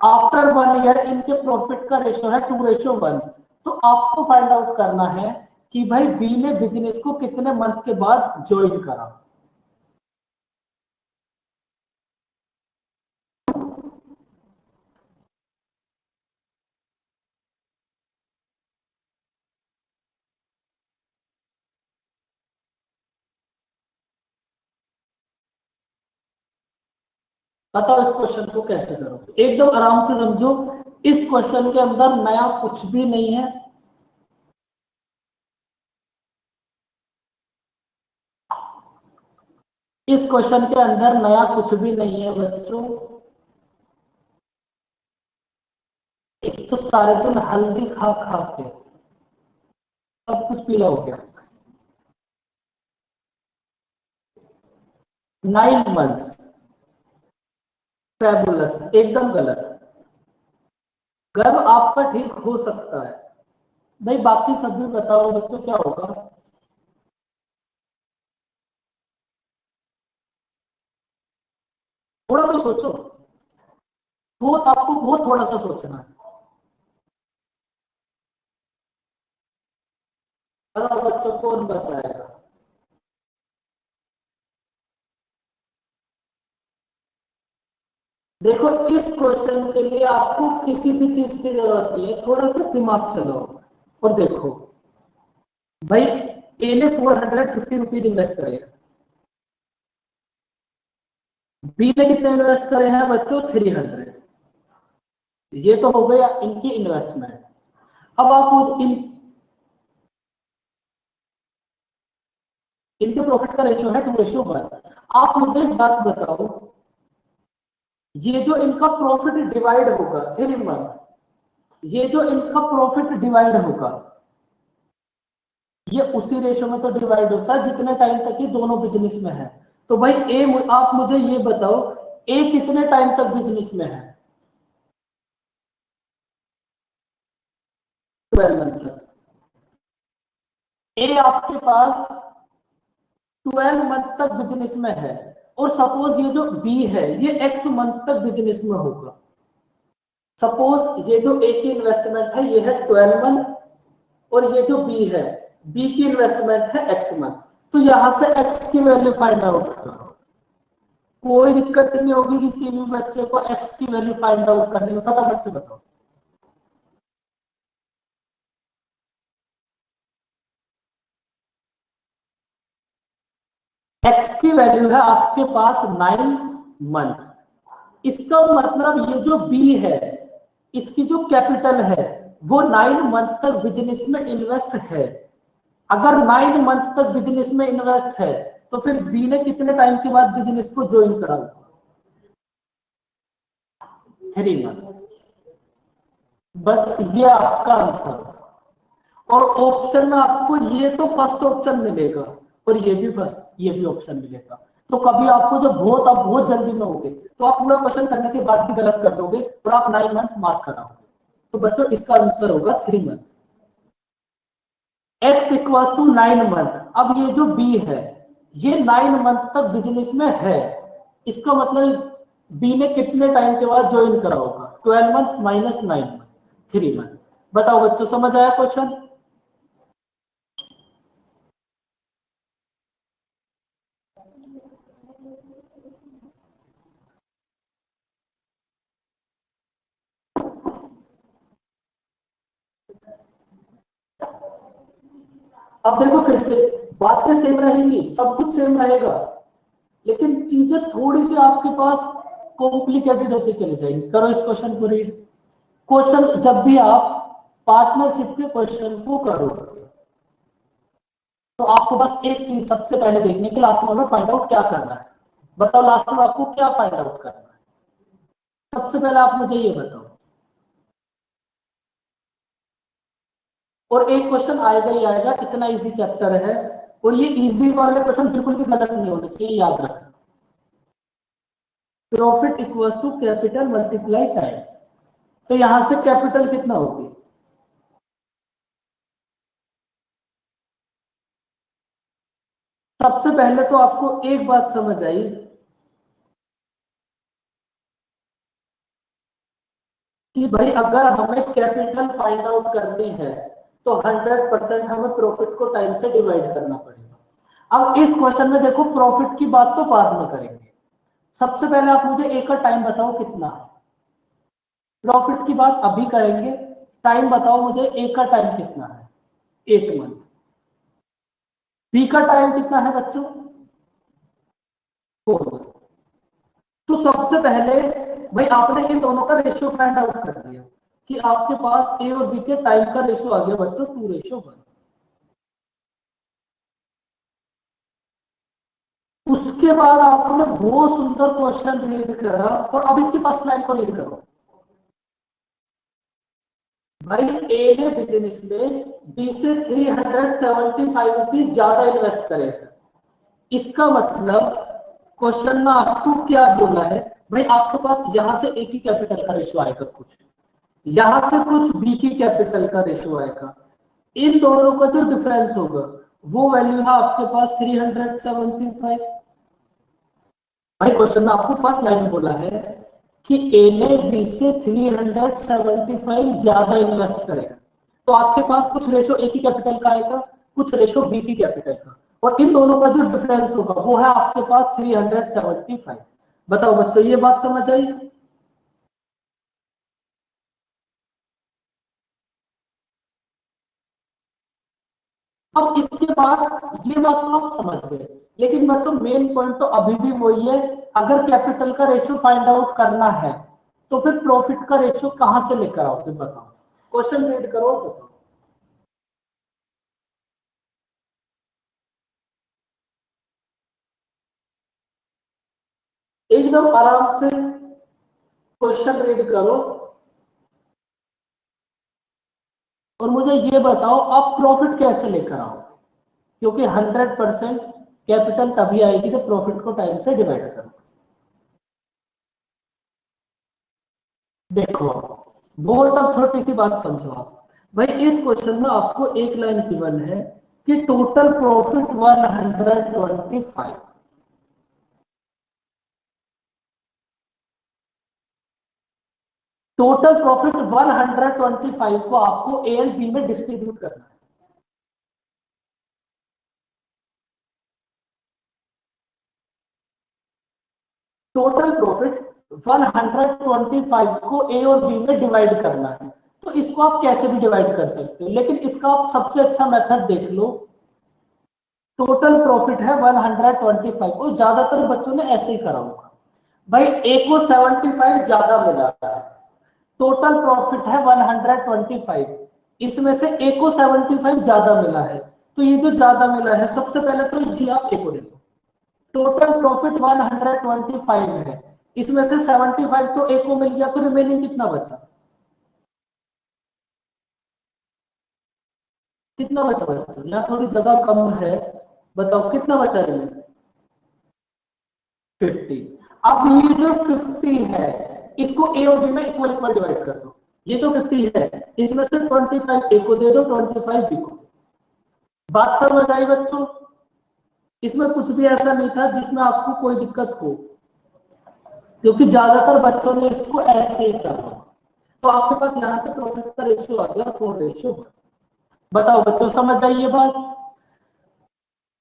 आफ्टर 1 ईयर इनके प्रॉफिट का रेशियो है 2:1। तो आपको फाइंड आउट करना है कि भाई बी ने बिजनेस को कितने मंथ के बाद ज्वाइन करा। बताओ इस क्वेश्चन को कैसे करोगे, एकदम आराम से समझो। इस क्वेश्चन के अंदर नया कुछ भी नहीं है। इस क्वेश्चन के अंदर नया कुछ भी नहीं है बच्चों। एक तो सारे दिन हल्दी खा खा के सब कुछ पीला हो गया। 9 मंथ्स, फैबुलस, एकदम गलत। गर्व आपका ठीक हो सकता है भाई, बाकी सब भी बताओ बच्चों क्या होगा। थोड़ा तो सोचो, बहुत आपको बहुत थोड़ा सा सोचना है। बताओ बच्चों कौन बताएगा। देखो इस क्वेश्चन के लिए आपको किसी भी चीज की जरूरत नहीं है, थोड़ा सा दिमाग चलाओ और देखो। भाई ए ने 450 रुपीज इन्वेस्ट करे, बी ने कितने इन्वेस्ट करे हैं बच्चों 300। ये तो हो गया इनकी इन्वेस्टमेंट। अब आप मुझे इनके प्रॉफिट का रेशियो है 2:1। आप मुझे एक बात बताओ, ये जो इनका प्रॉफिट डिवाइड होगा 3 मंथ, ये जो इनका प्रॉफिट डिवाइड होगा, ये उसी रेशियो में तो डिवाइड होता है जितने टाइम तक ये दोनों बिजनेस में है। तो भाई ए, आप मुझे ये बताओ ए कितने टाइम तक बिजनेस में है 12 मंथ तक। ए आपके पास 12 मंथ तक बिजनेस में है, और सपोज ये जो बी है ये एक्स मंथ तक बिजनेस में होगा। सपोज ये जो ए की इन्वेस्टमेंट है ये है 12 मंथ, और ये जो बी है, बी की इन्वेस्टमेंट है एक्स मंथ। तो यहां से एक्स की वैल्यू फाइंड आउट करो। कोई दिक्कत नहीं होगी किसी भी बच्चे को एक्स की वैल्यू फाइंड आउट करने में, फटाफट से बताओ। एक्स की वैल्यू है आपके पास 9 मंथ। इसका मतलब ये जो बी है इसकी जो कैपिटल है वो 9 मंथ तक बिजनेस में इन्वेस्ट है। अगर 9 मंथ तक बिजनेस में इन्वेस्ट है तो फिर बी ने कितने टाइम के बाद बिजनेस को ज्वाइन करा? 3 मंथ। बस ये आपका आंसर। और ऑप्शन में आपको ये तो फर्स्ट ऑप्शन मिलेगा, और ये भी फर्स्ट, ये भी ऑप्शन मिलेगा। तो कभी आपको जब बहुत आप बहुत जल्दी में होगे तो आप पूरा क्वेश्चन करने के बाद भी गलत कर दोगे और आप 9 मंथ मार्क कराओगे। तो बच्चों इसका आंसर होगा 3 month. X equals to 9 month. अब ये जो बी है ये 9 मंथ तक बिजनेस में है, इसका मतलब बी ने कितने टाइम के बाद ज्वाइन करा होगा? 12 मंथ माइनस 9 मंथ, 3 मंथ। बताओ बच्चों समझ आया क्वेश्चन? अब देखो फिर से बातें सेम रहेंगी, सब कुछ सेम रहेगा, लेकिन चीजें थोड़ी सी आपके पास कॉम्प्लिकेटेड होती चली जाएंगी। करो इस क्वेश्चन को रीड। क्वेश्चन जब भी आप पार्टनरशिप के क्वेश्चन को करोगे तो आपको बस एक चीज सबसे पहले देखने की, लास्ट में फाइंड आउट क्या करना है। बताओ लास्ट में आपको क्या फाइंड आउट करना है, सबसे पहले आप मुझे ये बताओ। और एक क्वेश्चन आएगा ही आएगा, इतना इजी चैप्टर है, और ये इजी वाले क्वेश्चन बिल्कुल भी गलत नहीं होने चाहिए, याद रखना। Profit equals to capital multiply time. तो यहां से कैपिटल कितना होगी, सबसे पहले तो आपको एक बात समझ आई कि भाई अगर हमें कैपिटल फाइंड आउट करनी है तो 100% हमें प्रॉफिट को टाइम से डिवाइड करना पड़ेगा। अब इस क्वेश्चन में देखो प्रॉफिट की बात तो बाद में करेंगे, सबसे पहले आप मुझे ए का टाइम बताओ कितना है। प्रॉफिट की बात अभी करेंगे, टाइम बताओ मुझे, ए का टाइम कितना है, 8 मंथ। बी का टाइम कितना है बच्चों, 4 मंथ। तो सबसे पहले भाई आपने इन दोनों का रेशियो फाइंड आउट कर दिया कि आपके पास ए और बी के टाइम का रेशियो आ गया बच्चों 2:1। उसके बाद आपने बहुत सुंदर क्वेश्चन रीड करा, और अब इसकी फर्स्ट लाइन को रीड करो। भाई ए ने बिजनेस में बी से 375 रुपीज ज्यादा इन्वेस्ट करेगा, इसका मतलब क्वेश्चन में आपको क्या बोला है, भाई आपके पास यहां से ए की कैपिटल का रेशियो आएगा कुछ, यहां से कुछ बी की कैपिटल का रेशियो आएगा, इन दोनों का जो डिफरेंस होगा वो वैल्यू है आपके पास 375। भाई क्वेश्चन में आपको फर्स्ट लाइन में बोला है कि ए ने बी से 375 ज्यादा इन्वेस्ट करेगा, तो आपके पास कुछ रेशो ए की कैपिटल का आएगा, कुछ रेशो बी की कैपिटल का, और इन दोनों का जो डिफरेंस होगा वो है आपके पास 375। बताओ बच्चों ये बात समझ आई। अब इसके बाद ये बात तो आप समझ गए, लेकिन बच्चों मेन पॉइंट तो अभी भी वही है, अगर कैपिटल का रेशियो फाइंड आउट करना है तो फिर प्रॉफिट का रेशियो कहां से लेकर आओगे, बताओ। क्वेश्चन रीड करो, बताओ। एकदम आराम से क्वेश्चन रीड करो और मुझे ये बताओ आप प्रॉफिट कैसे लेकर आओ, क्योंकि 100% कैपिटल तभी आएगी जब प्रॉफिट को टाइम से डिवाइड करो। देखो बहुत अब छोटी सी बात समझो आप, भाई इस क्वेश्चन में आपको एक लाइन गिवन है कि टोटल प्रॉफिट 125, टोटल प्रॉफिट 125 को आपको ए एंड बी में डिस्ट्रीब्यूट करना है। टोटल प्रॉफिट 125 को ए और बी में डिवाइड करना है, तो इसको आप कैसे भी डिवाइड कर सकते हो, लेकिन इसका आप सबसे अच्छा मेथड देख लो। टोटल प्रॉफिट है 125 और ज्यादातर बच्चों ने ऐसे ही करा होगा, भाई ए को 75 ज्यादा मिला है, टोटल प्रॉफिट है 125, इसमें से ए को 75 ज्यादा मिला है, तो ये जो ज्यादा मिला है सबसे पहले तो ये आप ए को देखो, टोटल प्रॉफिट 125 है, इसमें से 75 तो ए को मिल गया, तो रिमेनिंग कितना बचा, कितना बचा बच्चों, यहाँ थोड़ी जगह कम है, बताओ कितना बचा रिमेनिंग, 50। अब ये जो 50 है इसको ए और बी में इक्वल इक्वल डिवाइड कर दो, ये जो 50 है इसमें से 25 ए को दे दो, 25 बी को। बात समझ आई बच्चों, इसमें कुछ भी ऐसा नहीं था जिसमें आपको कोई दिक्कत हो, क्योंकि ज्यादातर बच्चों ने इसको ऐसे ही करा, तो आपके पास यहां से प्रॉफिट का रेशियो आ गया 4:1। बताओ बच्चों समझ आई ये बात।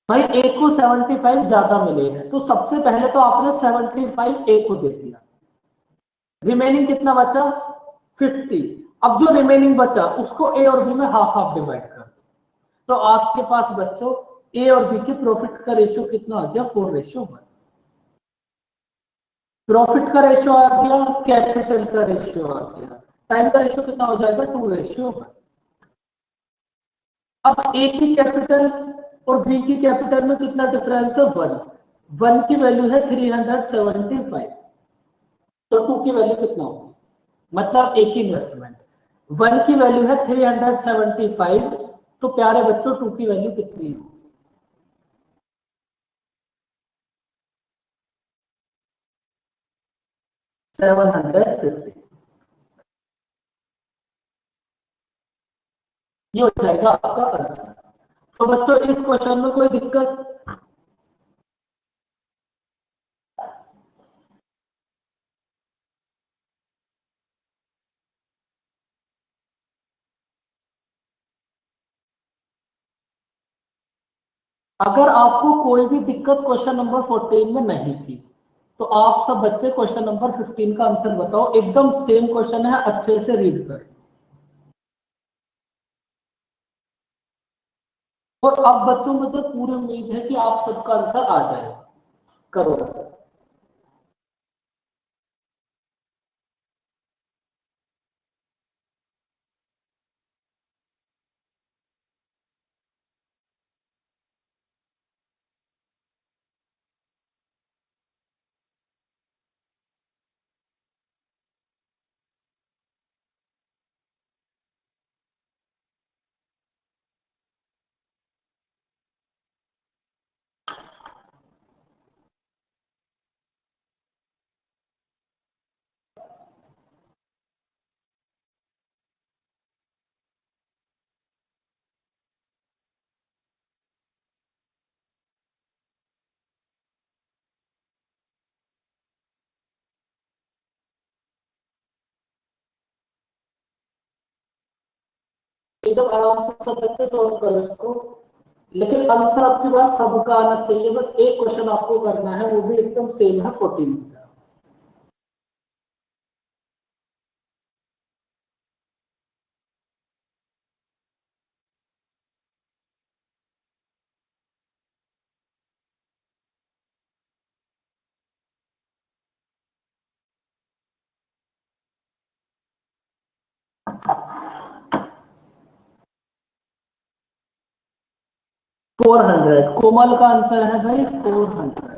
भाई ए को 75 ज्यादा मिले हैं, तो सबसे पहले तो आपने 75 ए को दे दिया, रिमेनिंग कितना बचा 50। अब जो रिमेनिंग बचा उसको ए और बी में हाफ हाफ डिवाइड कर दो, तो आपके पास बच्चों ए और बी के प्रॉफिट का रेशियो कितना आ गया 4:1। प्रॉफिट का रेशियो आ गया, कैपिटल का रेशियो आ गया, टाइम का रेशियो कितना हो जाएगा 2:1। अब ए की कैपिटल और बी की कैपिटल में कितना डिफरेंस है 1। 1 की वैल्यू है 375, तो 2 की वैल्यू कितना होगी, मतलब एक ही इन्वेस्टमेंट 1 की वैल्यू है 375, तो प्यारे बच्चों 2 की वैल्यू कितनी होगी, 750। ये हो जाएगा आपका आंसर। तो बच्चों इस क्वेश्चन में कोई दिक्कत? अगर आपको कोई भी दिक्कत क्वेश्चन नंबर 14 में नहीं थी, तो आप सब बच्चे क्वेश्चन नंबर 15 का आंसर बताओ। एकदम सेम क्वेश्चन है, अच्छे से रीड करें। और अब बच्चों मुझे पूरी उम्मीद है कि आप सबका आंसर आ जाएगा। करो। एकदम आराम से सब बच्चे सॉल्व करो इसको, लेकिन आंसर आपकी बात सबका आना चाहिए। बस एक क्वेश्चन आपको करना है, वो भी एकदम सेम है 14 की। तरह 400, कोमल का आंसर है भाई 400।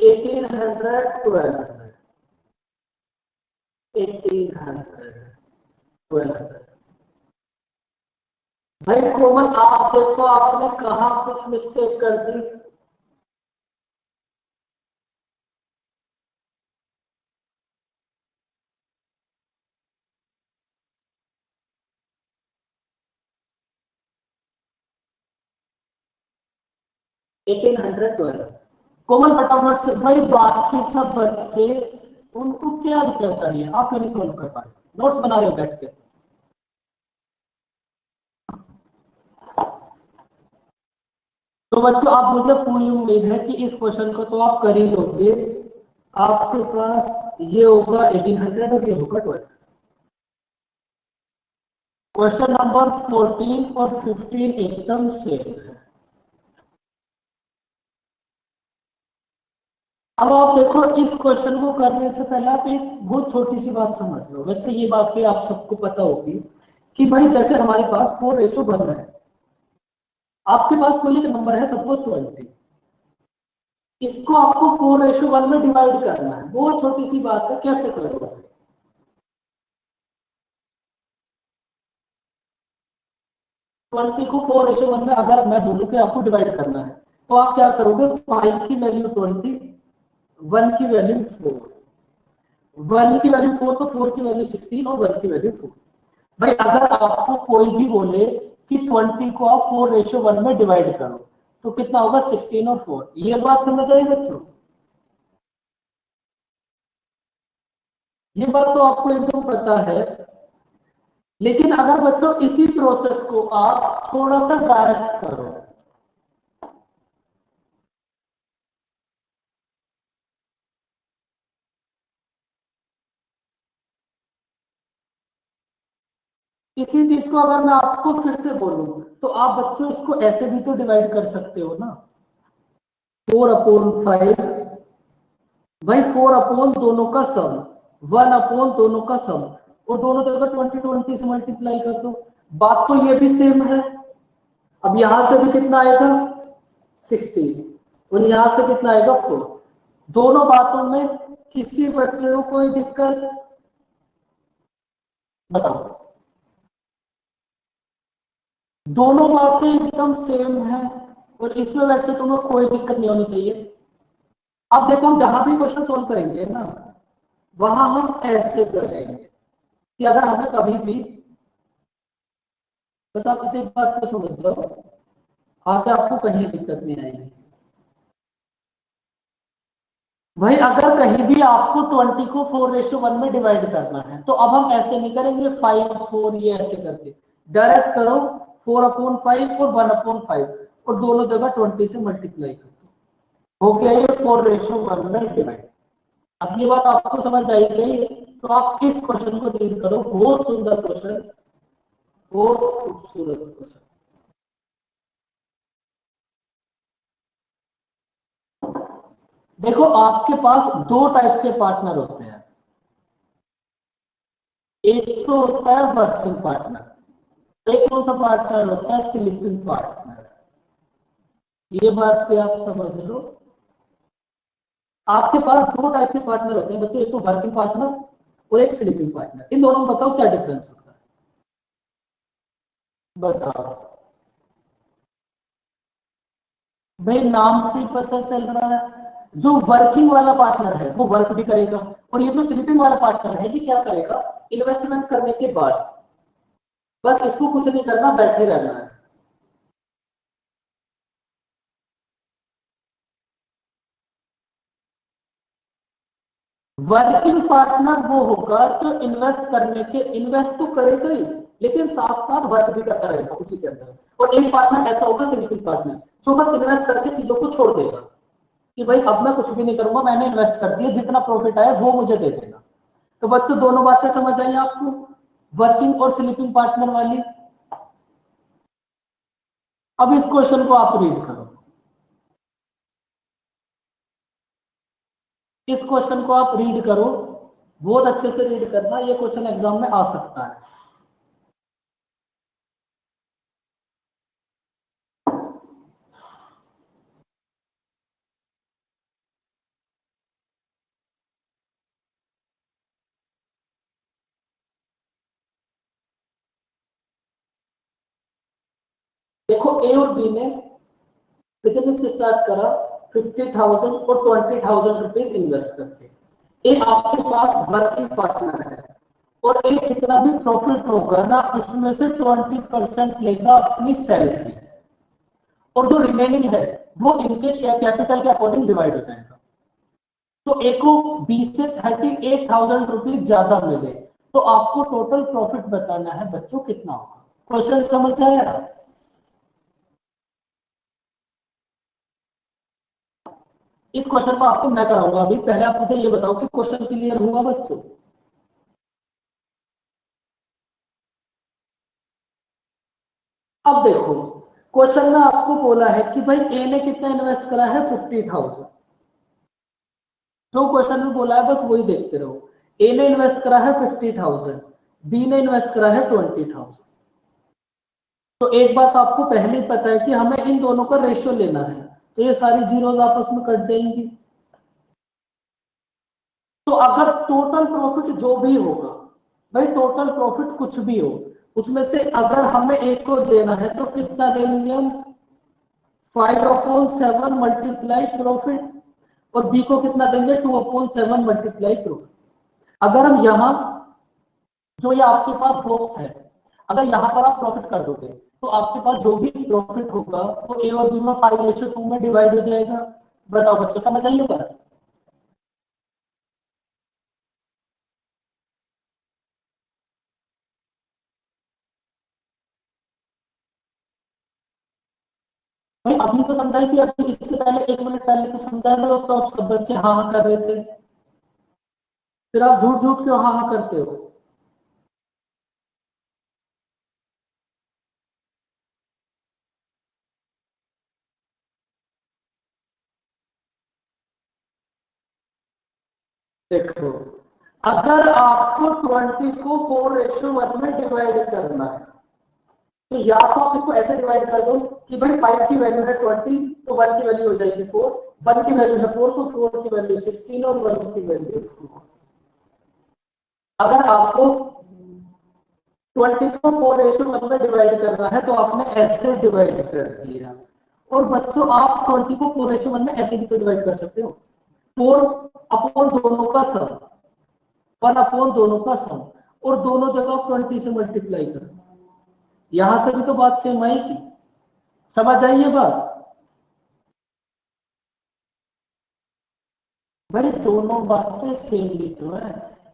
Eighteen hundred 1200, 1800 1200। भाई कोमल आप देखो, आपने कहा कुछ मिस्टेक कर दी। Eighteen hundred 1200। कोमल फटाफट से भाई, बाकी सब बच्चे उनको क्या दिक्कत आ रही है, आप क्यों नहीं सोल्व कर पा रहे? नोट्स बना रहे हो बैठ के? तो बच्चों आप मुझे पूरी उम्मीद है कि इस क्वेश्चन को तो आप कर ही लोगे। आपके पास ये होगा 1800 और ये होगा 1200। क्वेश्चन नंबर 14 और 15 एकदम सेम है। अब आप देखो, इस क्वेश्चन को करने से पहले आप एक बहुत छोटी सी बात समझ लो। वैसे ये बात भी आप सबको पता होगी कि भाई जैसे हमारे पास 4:1 है, आपके पास कोई एक नंबर है सपोज 20, इसको आपको 4:1 में डिवाइड करना है। बहुत छोटी सी बात है, कैसे करोगे? 20 को 4:1 में अगर मैं बोलूं कि आपको डिवाइड करना है, तो आप क्या करोगे? 5 की वैल्यू 20, 1 की वैल्यू 4, 1 की वैल्यू 4 तो 4 की वैल्यू 16 और 1 की वैल्यू 4। भाई अगर आपको कोई भी बोले कि 20 को आप 4:1 में डिवाइड करो तो कितना होगा 16 और 4, ये बात समझ आई बच्चों? ये बात तो आपको एकदम पता है। लेकिन अगर बच्चों इसी प्रोसेस को आप थोड़ा सा डायरेक्ट करो, इसी चीज को अगर मैं आपको फिर से बोलूं तो आप बच्चों इसको ऐसे भी तो डिवाइड कर सकते हो ना, 4/5। भाई 4 दोनों का सम, 1 दोनों का सम, और दोनों जगह 20 से मल्टीप्लाई कर दो। बात तो ये भी सेम है। अब यहां से भी कितना आएगा 16 और यहां से कितना आएगा 4। दोनों बातों में किसी बच्चे को कोई दिक्कत बताओ? दोनों बातें एकदम सेम है और इसमें वैसे तुम्हें कोई दिक्कत नहीं होनी चाहिए। अब देखो हम जहां भी क्वेश्चन सोल्व करेंगे ना वहां हम ऐसे करेंगे कि अगर हमें कभी भी, बस आप इसी बात को समझ जाओ, आगे आपको कहीं दिक्कत नहीं आएगी। भाई अगर कहीं भी आपको 20 को 4:1 में डिवाइड करना है तो अब हम ऐसे नहीं करेंगे 5/4 ये ऐसे करके, डायरेक्ट करो 4/5 और 1/5 और दोनों जगह 20 से मल्टीप्लाई कर दो, हो गया ये 4:1 में डिवाइड। अब ये बात आपको समझ आई गई, तो आप इस क्वेश्चन को रीड करो, बहुत सुंदर क्वेश्चन, बहुत खूबसूरत क्वेश्चन। देखो आपके पास दो टाइप के पार्टनर होते हैं, एक तो होता है वर्किंग पार्टनर, एक कौन सा पार्टनर होता है स्लीपिंग पार्टनर। ये बात पे आप समझ लो, आपके पास दो टाइप के पार्टनर होते हैं बच्चों, एक तो वर्किंग पार्टनर और एक स्लीपिंग पार्टनर। इन दोनों में बताओ क्या डिफरेंस होता है, बताओ? भाई नाम से ही पता चल रहा है, जो वर्किंग वाला पार्टनर है वो वर्क भी करेगा, और ये जो स्लीपिंग वाला पार्टनर है ये क्या करेगा, इन्वेस्टमेंट करने के बाद बस इसको कुछ नहीं करना, बैठे रहना है। वर्किंग पार्टनर वो होगा जो इन्वेस्ट करने के, इन्वेस्ट तो करेगा ही लेकिन साथ साथ वर्क भी करता रहेगा उसी के अंदर। और एक पार्टनर ऐसा होगा स्लीपिंग पार्टनर जो बस इन्वेस्ट करके चीजों को छोड़ देगा कि भाई अब मैं कुछ भी नहीं करूंगा, मैंने इन्वेस्ट कर दिया, जितना प्रॉफिट आया वो मुझे दे देगा। तो बच्चों दोनों बातें समझ आई आपको, वर्किंग और स्लीपिंग पार्टनर वाली? अब इस क्वेश्चन को आप रीड करो, इस क्वेश्चन को आप रीड करो, बहुत अच्छे से रीड करना, ये क्वेश्चन एग्जाम में आ सकता है। देखो ए और बी ने बिजनेस स्टार्ट करा 50,000 और 20,000 रुपीज इन्वेस्ट करके। एक आपके पास वर्किंग पार्टनर है और एक जितना भी प्रॉफिट होगा ना उसमें से 20% लेगा अपनी सैलरी, और जो रिमेनिंग है वो इनके शेयर कैपिटल के अकॉर्डिंग डिवाइड हो जाएगा। तो एक को 20 से 38,000 रुपीज ज्यादा मिले तो आपको टोटल प्रॉफिट बताना है बच्चों कितना होगा। क्वेश्चन समझ आया? इस क्वेश्चन को आपको मैं कराऊंगा अभी, पहले आप मुझे ये बताओ कि क्वेश्चन क्लियर हुआ बच्चों? अब देखो क्वेश्चन में आपको बोला है कि भाई ए ने कितना इन्वेस्ट करा है 50,000, जो क्वेश्चन में बोला है बस वही देखते रहो। ए ने इन्वेस्ट करा है 50,000, बी ने इन्वेस्ट करा है 20,000। तो एक बात आपको पहले ही पता है कि हमें इन दोनों का रेशियो लेना है, तो ये सारी जीरोज आपस में कट जाएंगी। तो अगर टोटल प्रॉफिट जो भी होगा, भाई टोटल प्रॉफिट कुछ भी हो उसमें से अगर हमें एक को देना है तो कितना देंगे हम, 5/7 मल्टीप्लाई प्रॉफिट। और बी को कितना देंगे 2/7 मल्टीप्लाई प्रोफिट। अगर हम यहाँ जो ये आपके पास बॉक्स है, अगर यहाँ पर आप प्रॉफिट कर दोगे तो आपके पास जो भी प्रॉफिट होगा वो ए और बी में 5:2 में डिवाइड हो जाएगा। बताओ बच्चों, समझ आइए बात? भाई अभी तो समझाई थी, अभी इससे पहले 1 मिनट पहले तो समझाया था, तो आप सब बच्चे हाँ हाँ कर रहे थे, फिर आप झूठ झूठ क्यों हाँ हाँ करते हो? देखो, अगर आपको 20 को 4:1 में डिवाइड करना है तो या तो आप इसको ऐसे डिवाइड कर दो कि भाई 5 की वैल्यू है 20, तो 1 की वैल्यू हो जाएगी 4, 1 की वैल्यू है 4, तो 4 की वैल्यू 16 और 1 की वैल्यू 4। अगर आपको 20 को 4:1 में डिवाइड करना है तो आपने ऐसे डिवाइड कर दिया। और बच्चों आप 20 को 4:1 में ऐसे भी तो डिवाइड कर सकते हो, 4 अपॉन दोनों का सम, 1 अपॉन दोनों का सम, और दोनों जगह 20 से मल्टीप्लाई कर। यहां से भी तो बात सेम आएगी, समझ आई ये बात? भाई दोनों बातें सेम ही तो है।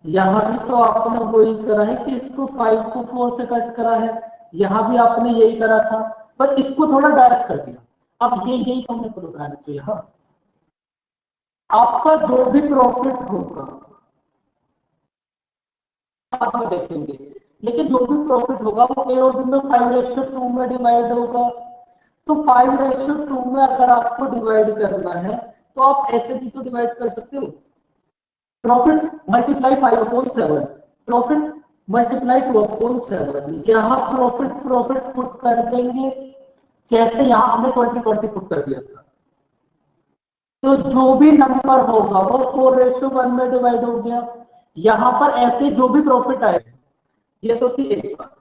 यहाँ भी तो आपने वही करा है कि इसको 5 को 4 से कट करा है, यहाँ भी आपने यही करा था, पर इसको थोड़ा डायरेक्ट कर दिया। अब ये यही तो हमने प्रोग्राम चाहिए। हाँ, आपका जो भी प्रॉफिट होगा आप में देखेंगे, लेकिन जो भी प्रॉफिट होगा वो ए और बी में 5:2 में डिवाइड होगा। तो 5:2 में अगर आपको डिवाइड करना है तो आप ऐसे भी तो डिवाइड कर सकते हो, प्रॉफिट मल्टीप्लाई 5/7, प्रॉफिट मल्टीप्लाई 2/7। यहाँ प्रॉफिट प्रॉफिट पुट कर देंगे, जैसे यहाँ हमने 20 पुट कर दिया था, तो जो भी नंबर होगा वो 4:1 में डिवाइड हो गया। यहाँ पर ऐसे जो भी प्रॉफिट आए, ये तो थी एक बात।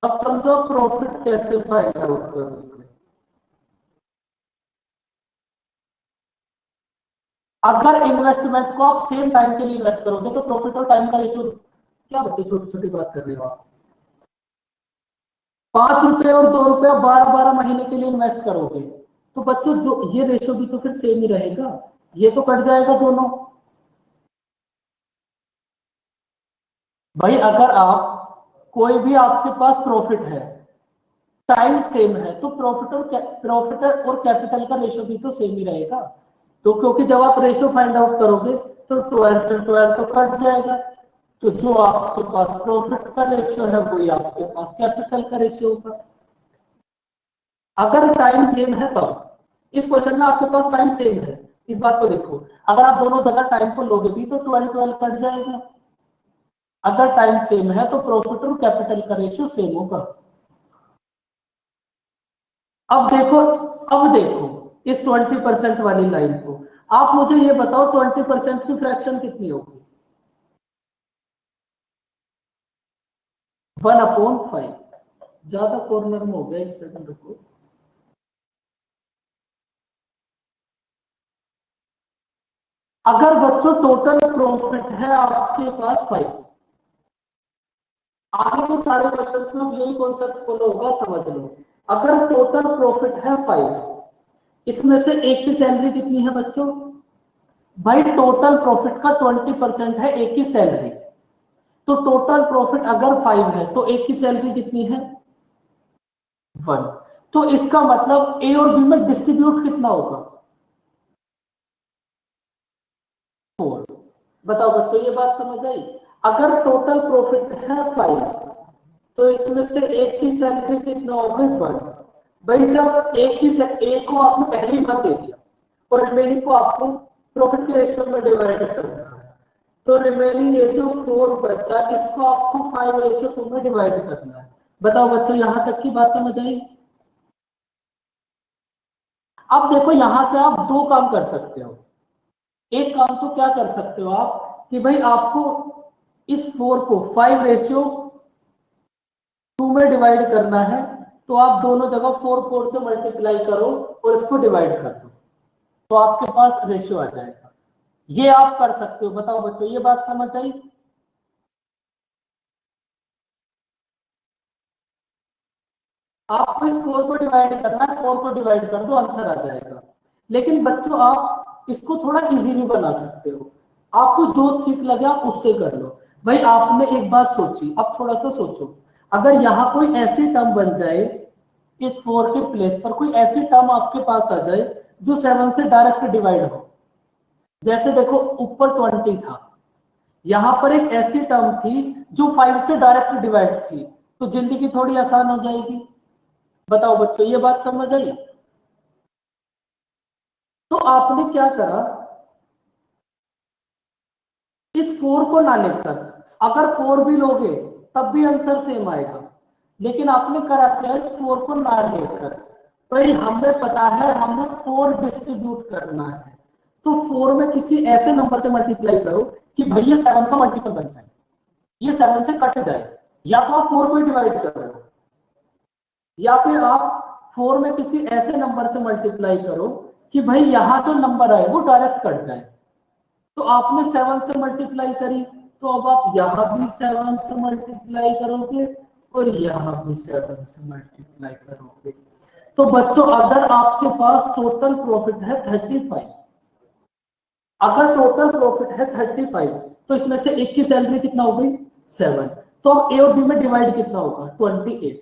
अब समझो प्रॉफिट कैसे फाइंड आउट करोगे। अगर इन्वेस्टमेंट को आप सेम टाइम के लिए इन्वेस्ट करोगे तो प्रॉफिट और टाइम का रेशियो, क्या बच्चे छोटी छोटी बात कर रहे हो आप? 5 रुपए और 2 रुपए 12-12 महीने के लिए इन्वेस्ट करोगे तो बच्चों जो ये रेशियो भी तो फिर सेम ही रहेगा, ये तो कट जाएगा दोनों। भाई अगर आप कोई भी आपके पास प्रॉफिट है, टाइम सेम है, तो प्रॉफिट और कैपिटल का रेशियो भी तो सेम ही रहेगा। तो क्योंकि जब आप रेशियो फाइंड आउट करोगे तो 12 से 12 तो कट जाएगा, तो जो आपके पास प्रॉफिट का रेशियो है वही आपके पास कैपिटल का रेशियो होगा। अगर टाइम सेम है तो इस क्वेश्चन में आपके पास टाइम सेम है, इस बात को देखो, अगर आप दोनों जगह टाइम को लोगे भी तो 12-12 कट जाएगा। अगर टाइम सेम है तो प्रॉफिट और कैपिटल का रेशियो सेम होगा। अब देखो इस 20% वाली लाइन को, आप मुझे ये बताओ 20% की फ्रैक्शन कितनी होगी? 1/5। ज्यादा कॉर्नर में हो गया, एक सेकंड रुको। अगर बच्चों टोटल प्रॉफिट है आपके पास 5, आगे के सारे क्वेश्चंस में यही कॉन्सेप्ट फॉलो होगा, समझ लो। अगर टोटल प्रॉफिट है 5, इसमें से एक की सैलरी कितनी है बच्चों? भाई टोटल प्रॉफिट का 20% है एक की सैलरी, तो टोटल प्रॉफिट अगर 5 है तो एक की सैलरी कितनी है? 1। तो इसका मतलब ए और बी में डिस्ट्रीब्यूट कितना होगा? 4। बताओ बच्चों ये बात समझ आई? अगर टोटल प्रॉफिट है 5 तो इसमें से एक की सैलरी कितना होगा? 1। भाई जब एक को आपने पहली बार दे दिया और रिमेनिंग को आपको प्रॉफिट के रेशियो में डिवाइड करना है, तो रिमेनिंग ये जो 4 बचा इसको आपको 5:2 में डिवाइड करना है। बताओ बच्चों यहां तक की बात समझ आई? अब देखो यहां से आप दो काम कर सकते हो। एक काम तो क्या कर सकते हो आप कि भाई आपको इस 4 को 5:2 में डिवाइड करना है, तो आप दोनों जगह 4 4 से मल्टीप्लाई करो और इसको डिवाइड कर दो। तो आपके पास रेशियो आ जाएगा। ये आप कर सकते हो। बताओ बच्चों, ये बात समझ आई? आपको इस 4 को डिवाइड करना है, 4 को डिवाइड कर दो, आंसर आ जाएगा। लेकिन बच्चों आप इसको थोड़ा इजी भी बना सकते हो, आपको जो ठीक लगे आप उससे कर लो। भाई आपने एक बात सोची, अब थोड़ा सा सोचो, अगर यहाँ कोई ऐसी टर्म बन जाए, इस 4 के प्लेस पर कोई ऐसी टर्म आपके पास आ जाए जो 7 से डायरेक्ट डिवाइड हो। जैसे देखो ऊपर 20 था, यहां पर एक ऐसी टर्म थी जो 5 से डायरेक्ट डिवाइड थी, तो जिंदगी थोड़ी आसान हो जाएगी। बताओ बच्चों, ये बात समझ आई? तो आपने क्या करा, इस 4 को ना लेकर, अगर 4 भी लोगे तब भी आंसर सेम आएगा, लेकिन आपने करा क्या, इस 4 को ना लेकर, भाई हमें पता है हमें 4 डिस्ट्रीब्यूट करना है, तो 4 में किसी ऐसे नंबर से मल्टीप्लाई करो कि भाई ये 7 का मल्टीपल बन जाए, ये 7 से कट जाए। या तो आप 4 को डिवाइड करो, या फिर आप 4 में किसी ऐसे नंबर से मल्टीप्लाई करो कि भाई यहां जो नंबर आए वो डायरेक्ट कट जाए। तो आपने 7 से मल्टीप्लाई करी, तो अब आप यहां भी 7 से मल्टीप्लाई करोगे और यहां भी 7 से मल्टीप्लाई करोगे। तो बच्चों अगर आपके पास टोटल प्रॉफिट है 35, अगर टोटल प्रॉफिट है 35, तो इसमें से एक की सैलरी कितना हो गई, 7। तो अब ए और बी में डिवाइड कितना होगा, 28।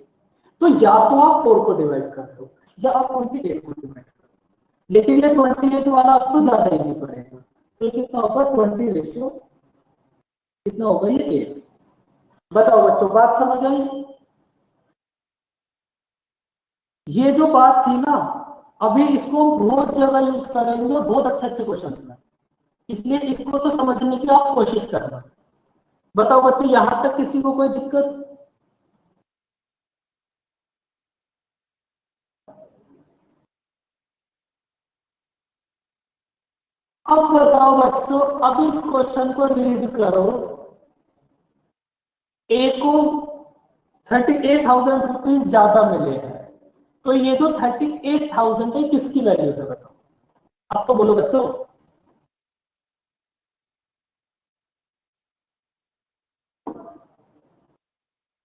तो या तो आप 4 को डिवाइड कर दो या आप 28 को डिवाइड कर दो, लेकिन ये 28 वाला आपको ज्यादा इजी पड़ेगा। तो कितना होगा, 20 रेशियो कितना होगा, ये 8। बताओ बच्चों, बात समझ आई? ये जो बात थी ना, अभी इसको हम बहुत जगह यूज करेंगे, बहुत अच्छे अच्छे क्वेश्चन में, इसलिए इसको तो समझने की आप कोशिश करना। बताओ बच्चों, यहां तक किसी को कोई दिक्कत? अब बताओ बच्चों, अब इस क्वेश्चन को रीड करो। ए को 38,000 रुपीज ज्यादा मिले हैं, तो ये जो 38,000 है किसकी वैल्यू है, बताओ। अब तो बोलो बच्चों।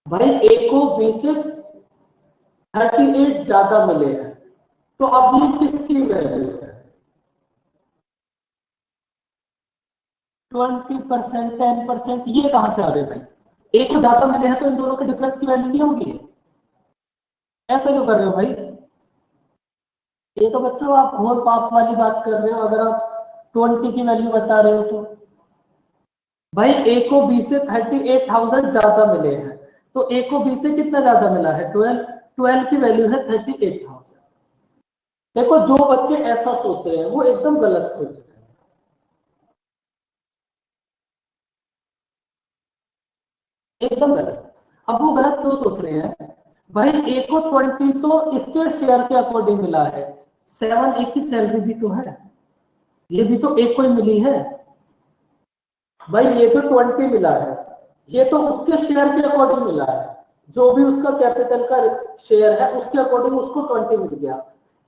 भाई ए को बी से 38 ज्यादा मिले हैं, तो अब ये किसकी वैल्यू है? 20%, 10%, ये कहां से आ गए भाई? ए को ज्यादा मिले हैं तो इन दोनों के डिफरेंस की वैल्यू नहीं होगी? ऐसा क्यों कर रहे हो भाई? ये तो बच्चों आप घोर पाप वाली बात कर रहे हो, अगर आप 20 की वैल्यू बता रहे हो तो। भाई ए को बी से 38,000 ज्यादा मिले हैं, तो ए को बी से कितना ज्यादा मिला है, 12। 12 की वैल्यू है 38,000। देखो जो बच्चे ऐसा सोच रहे हैं वो एकदम गलत सोच रहे हैं, एकदम गलत। अब वो गलत क्यों सोच रहे हैं, भाई ए को 20 तो इसके शेयर के अकॉर्डिंग मिला है, 7 ए की सैलरी भी तो है, ये भी तो एक को ही मिली है। भाई ये जो 20 मिला है, ये तो उसके शेयर के अकॉर्डिंग मिला है, जो भी उसका कैपिटल का शेयर है उसके अकॉर्डिंग उसको 20 मिल गया।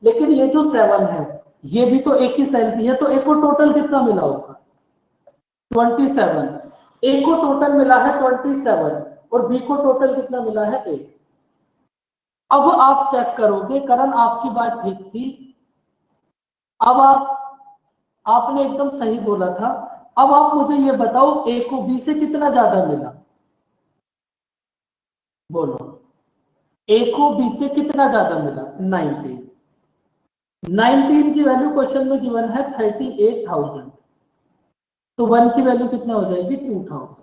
लेकिन ये जो 7 है, ये भी तो एक ही सैलरी है, तो एक को टोटल कितना मिला होगा, 27। ए को टोटल मिला है 27 और बी को टोटल कितना मिला है, 8। अब आप चेक करोगे, करण आपकी बात ठीक थी, अब आपने एकदम सही बोला था। अब आप मुझे ये बताओ, ए को बी से कितना ज्यादा मिला, बोलो। ए को बी से कितना ज्यादा मिला, 19। 19 की वैल्यू क्वेश्चन में गिवन है 38,000, तो 1 की वैल्यू कितना हो जाएगी, 2,000।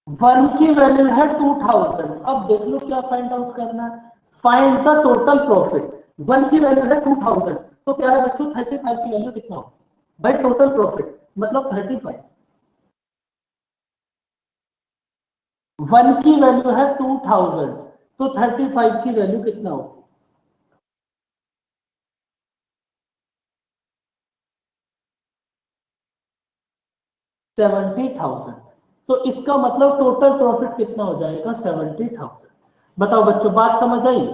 1 की वैल्यू है 2,000। अब देख लो क्या फाइंड आउट करना है, फाइंड द टोटल प्रॉफिट। 1 की वैल्यू है 2,000, तो प्यारे बच्चों 35 की वैल्यू कितना हो, भाई टोटल प्रॉफिट मतलब 35। 1 की वैल्यू है 2,000, तो 35 की वैल्यू कितना हो, 70,000। तो इसका मतलब टोटल प्रॉफिट कितना हो जाएगा, 70,000। बताओ बच्चों, बात समझ आई?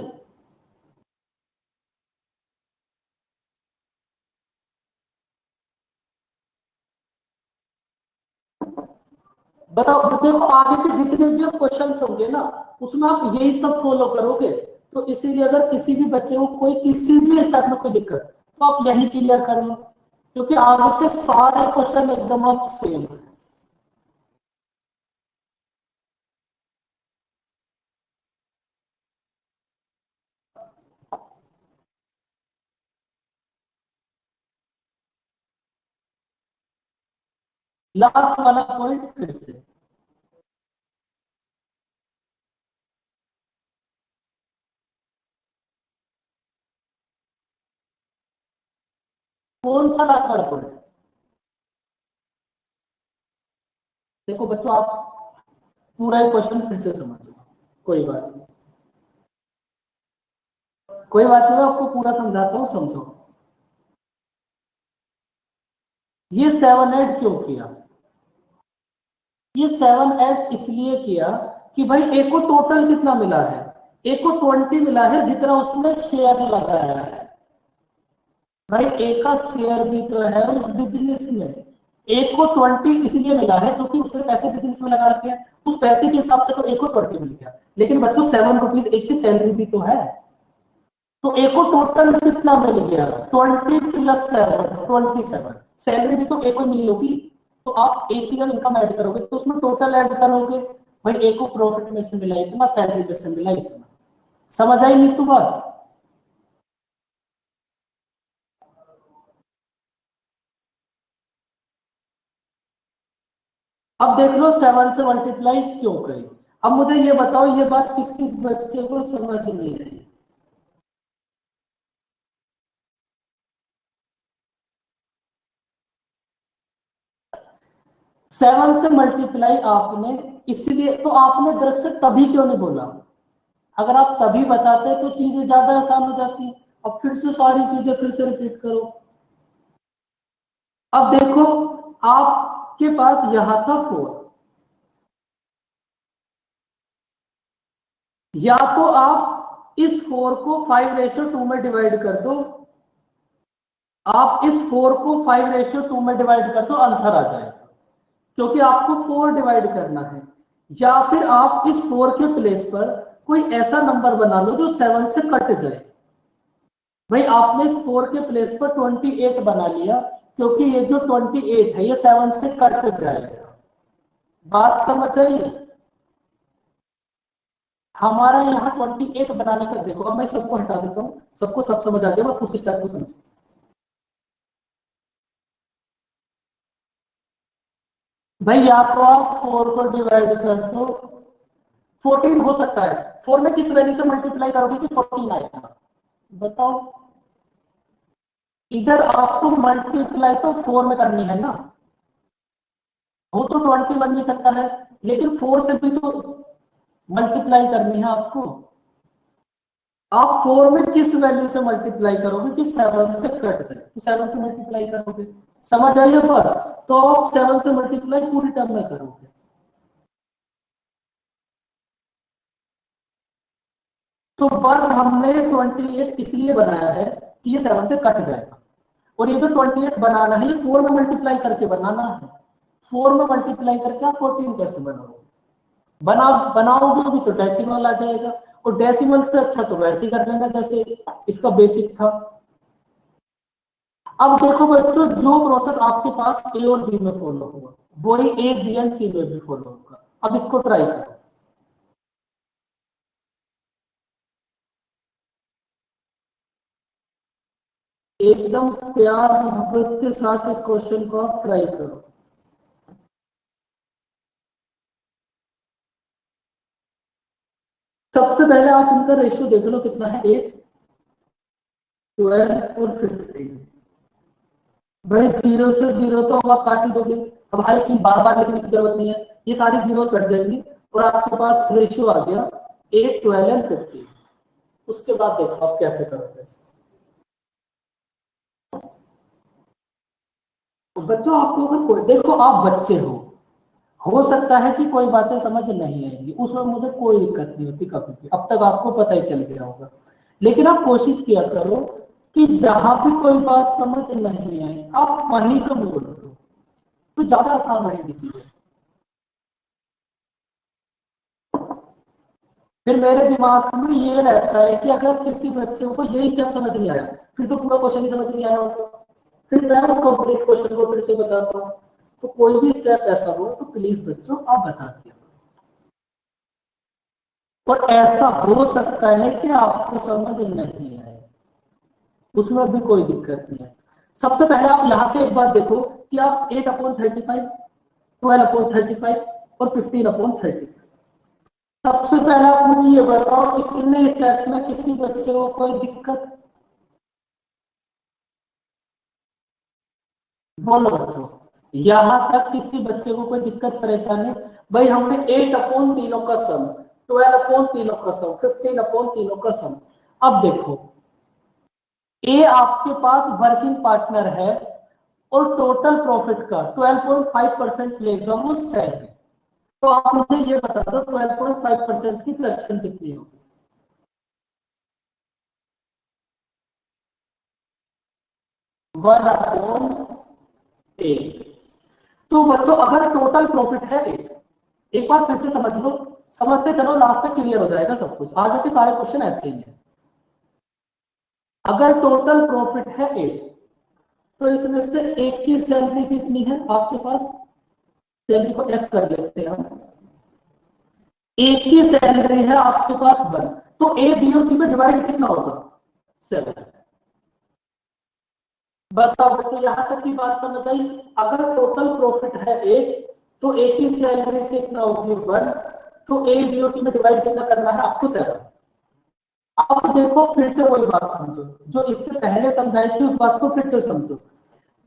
बताओ, देखो आगे के जितने भी क्वेश्चंस होंगे ना उसमें आप यही सब फॉलो करोगे, तो इसीलिए अगर किसी भी बच्चे को कोई किसी भी स्टेप में कोई दिक्कत तो आप यही क्लियर कर लो, क्योंकि आगे के सारे क्वेश्चन एकदम आप सेम है। लास्ट वाला पॉइंट फिर से, कौन सा लास्ट वाला पॉइंट? देखो बच्चों, आप पूरा क्वेश्चन फिर से समझो, कोई बात नहीं, कोई बात नहीं, मैं आपको पूरा समझाता हूँ, समझो। ये 7 ऐड क्यों किया? ये 7 ऐड इसलिए किया कि भाई ए को टोटल कितना मिला है, ए को 20 मिला है जितना उसने शेयर लगाया है। भाई ए का शेयर भी तो है उस बिजनेस में, ए को 20 इसलिए मिला है क्योंकि उसने पैसे बिजनेस में लगा रखे हैं, उस पैसे के हिसाब से तो ए को 20 मिल गया, लेकिन बच्चों 7 रुपीज एक की सैलरी भी तो है, तो ए को टोटल कितना मिल गया? 20 प्लस 7, 27। सैलरी भी तो ए को मिली होगी, तो आप ए की जब इनकम ऐड करोगे तो उसमें टोटल ऐड करोगे, भाई ए को प्रॉफिट में से मिला इतना, सैलरी में से मिला इतना। समझ आई नहीं तू बात? अब देख लो 7 से मल्टीप्लाई क्यों करी। अब मुझे ये बताओ, ये बात किस किस बच्चे को समझ नहीं आई? 7 से मल्टीप्लाई आपने इसलिए तो आपने दरअसल से तभी क्यों नहीं बोला? अगर आप तभी बताते तो चीजें ज्यादा आसान हो जाती। अब फिर से सारी चीजें फिर से रिपीट करो। अब देखो, आपके पास यहां था 4, या तो आप इस 4 को 5:2 में डिवाइड कर दो, आप इस 4 को 5:2 में डिवाइड कर दो, आंसर आ जाएगा, क्योंकि आपको 4 डिवाइड करना है। या फिर आप इस 4 के प्लेस पर कोई ऐसा नंबर बना लो जो 7 से कट जाए। भाई आपने इस 4 के प्लेस पर 28 बना लिया, क्योंकि ये जो 28 है ये 7 से कट जाएगा। बात समझ आई? हमारा यहाँ 28 बनाने का देखो, अब मैं सबको हटा देता हूँ, सबको सब समझ आ गया, मैं उस स्टेप को समझ। भाई या तो आप 4 को डिवाइड कर दो, 14 हो सकता है, 4 में किस वैल्यू से मल्टीप्लाई करोगे कि 14 आएगा? बताओ। इधर आपको मल्टीप्लाई तो 4 में करनी है ना, वो तो 21 भी सकता है, लेकिन 4 से भी तो मल्टीप्लाई करनी है आपको। आप 4 में किस वैल्यू से मल्टीप्लाई करोगे कि 7 से कट जाए, तो 7 से मल्टीप्लाई करोगे। समझ आई बात? तो आप 7 से मल्टीप्लाई पूरी टर्म में करोगे। तो बस हमने 28 इसलिए बनाया है कि ये 7 से कट जाएगा, और ये जो 28 बनाना है ये 4 में मल्टीप्लाई करके बनाना है। 4 में मल्टीप्लाई करके आप 14 कैसे बनाओगे? बनाओगे भी तो डेसिमल आ जाएगा, और डेसिमल से अच्छा तो वैसे ही कर लेना जैसे इसका बेसिक था। अब देखो बच्चों, जो प्रोसेस आपके पास ए और बी में फॉलो हुआ वही ए बी एंड सी में भी फॉलो होगा। अब इसको ट्राई करो। एकदम प्यार मोहब्बत के साथ इस क्वेश्चन को आप ट्राई करो। सबसे पहले आप इनका रेशियो देख लो कितना है, 8, 12 और 15। भाई 0 से 0 तो आप काट ही दोगे, अब हर चीज बार बार लिखने की जरूरत नहीं है, ये सारी जीरोस कट जाएंगी और आपके पास रेशियो आ गया 8, 12 एंड 15। उसके बाद देखो आप कैसे करोगे इसको। तो बच्चों आपको अगर कोई, देखो आप बच्चे हो सकता है कि कोई बातें समझ नहीं आएंगी, उसमें मुझे कोई दिक्कत नहीं होती कभी भी, अब तक आपको पता ही चल गया होगा। लेकिन आप कोशिश किया करो कि जहां भी कोई बात समझ नहीं आए आप वहीं तो बोल दो, तो ज्यादा आसान रहेगी चीजें। फिर मेरे दिमाग में ये रहता है कि अगर किसी बच्चे को यही स्टेप समझ नहीं आया, फिर तो पूरा क्वेश्चन ही समझ नहीं आया होगा, फिर मैं उस कंप्लीट क्वेश्चन को फिर से बताता हूँ। तो कोई भी स्टेप ऐसा हो तो प्लीज बच्चों आप बता दिया। और ऐसा हो सकता है कि आपको समझ नहीं आए, उसमें भी कोई दिक्कत नहीं है। सबसे पहले आप यहां से एक बात देखो कि आप 8/35, 12/35 और 15/35, सबसे पहले आप मुझे ये बताओ कि कितने स्टेप में किसी बच्चे को कोई दिक्कत, बोलो बच्चों, यहां तक किसी बच्चे को कोई दिक्कत परेशानी? भाई हमने 8/3 का सम, 12/3 का सम, 15/3 का सम। अब देखो, ए आपके पास वर्किंग पार्टनर है और टोटल प्रॉफिट का 12.5% लेगा वो सैलरी। तो आप मुझे ये बता दो 12.5% की फ्रैक्शन कितनी होगी? 1/8। तो बच्चों अगर टोटल प्रॉफिट है एक बार फिर से समझ लो, समझते चलो, लास्ट तक क्लियर हो जाएगा सब कुछ, आगे के सारे क्वेश्चन ऐसे ही हैं। अगर टोटल प्रॉफिट है तो इसमें से एक की सैलरी कितनी है आपके पास? सैलरी को एस कर देते हैं हम। एक की सैलरी है आपके पास 1, तो ए बी और सी में डिवाइड कितना होगा? 7। बताओ बच्चों, यहां तक की बात समझ आई? अगर टोटल प्रॉफिट है एक, तो एक की सैलरी कितना होगी? 1। तो ए बी और सी में डिवाइड कितना करना है आपको? 7। अब देखो फिर से वही बात समझो, जो इससे पहले समझाई थी उस बात को फिर से समझो।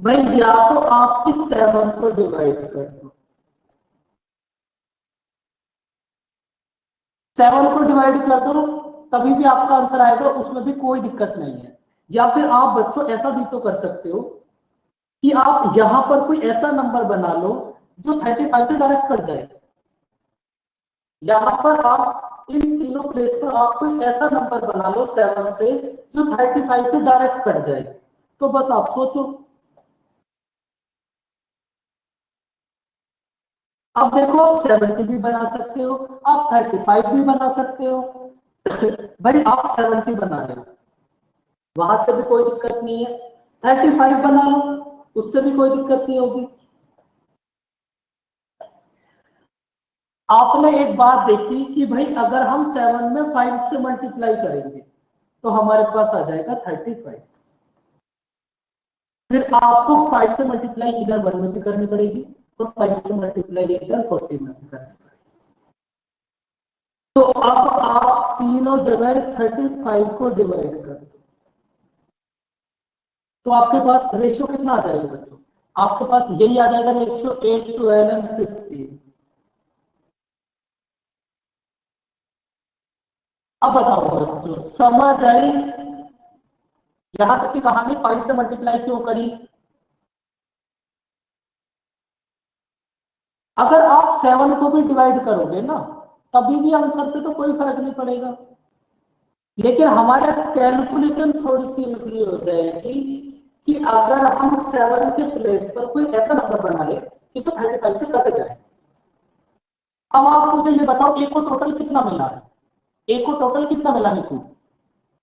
भाई या तो आप इस 7 को डिवाइड कर दो, 7 को डिवाइड कर दो, तभी भी आपका आंसर आएगा, उसमें भी कोई दिक्कत नहीं है। या फिर आप बच्चों ऐसा भी तो कर सकते हो कि आप यहां पर कोई ऐसा नंबर बना लो जो 35 से डायरेक्ट कट जाए। यहां पर आप इन तीनों प्लेस पर आप कोई ऐसा नंबर बना लो 7 से जो 35 से डायरेक्ट कट जाए। तो बस आप सोचो। अब देखो, आप 70 भी बना सकते हो, आप 35 भी बना सकते हो। भाई आप 70 बना रहे हो, वहां से भी कोई दिक्कत नहीं है। 35 बना लो, उससे भी कोई दिक्कत नहीं होगी। आपने एक बात देखी कि भाई अगर हम 7 में 5 से मल्टीप्लाई करेंगे तो हमारे पास आ जाएगा 35। फिर आपको 5 से मल्टीप्लाई इधर 1 में भी करनी पड़ेगी और 5 से मल्टीप्लाई इधर 40 में भी करनी पड़ेगी। तो अब आप तीनों जगह 35 को डिवाइड कर दो, तो आपके पास रेशियो कितना आ जाएगा बच्चों? आपके पास यही आ जाएगा रेशियो 8, 12 एंड 15। अब बताओ बच्चों, समझ आई? यहां तक की कहानी 5 से मल्टीप्लाई क्यों करी? अगर आप 7 को भी डिवाइड करोगे ना, तभी भी आंसर पे तो कोई फर्क नहीं पड़ेगा, लेकिन हमारा कैलकुलेशन थोड़ी सी इजी हो जाएगी कि अगर हम 7 के प्लेस पर कोई ऐसा नंबर बना ले कि जो 35 से कट जाए। अब आप मुझे ये बताओ, ए को टोटल कितना मिला है? ए को टोटल कितना मिला नीतू?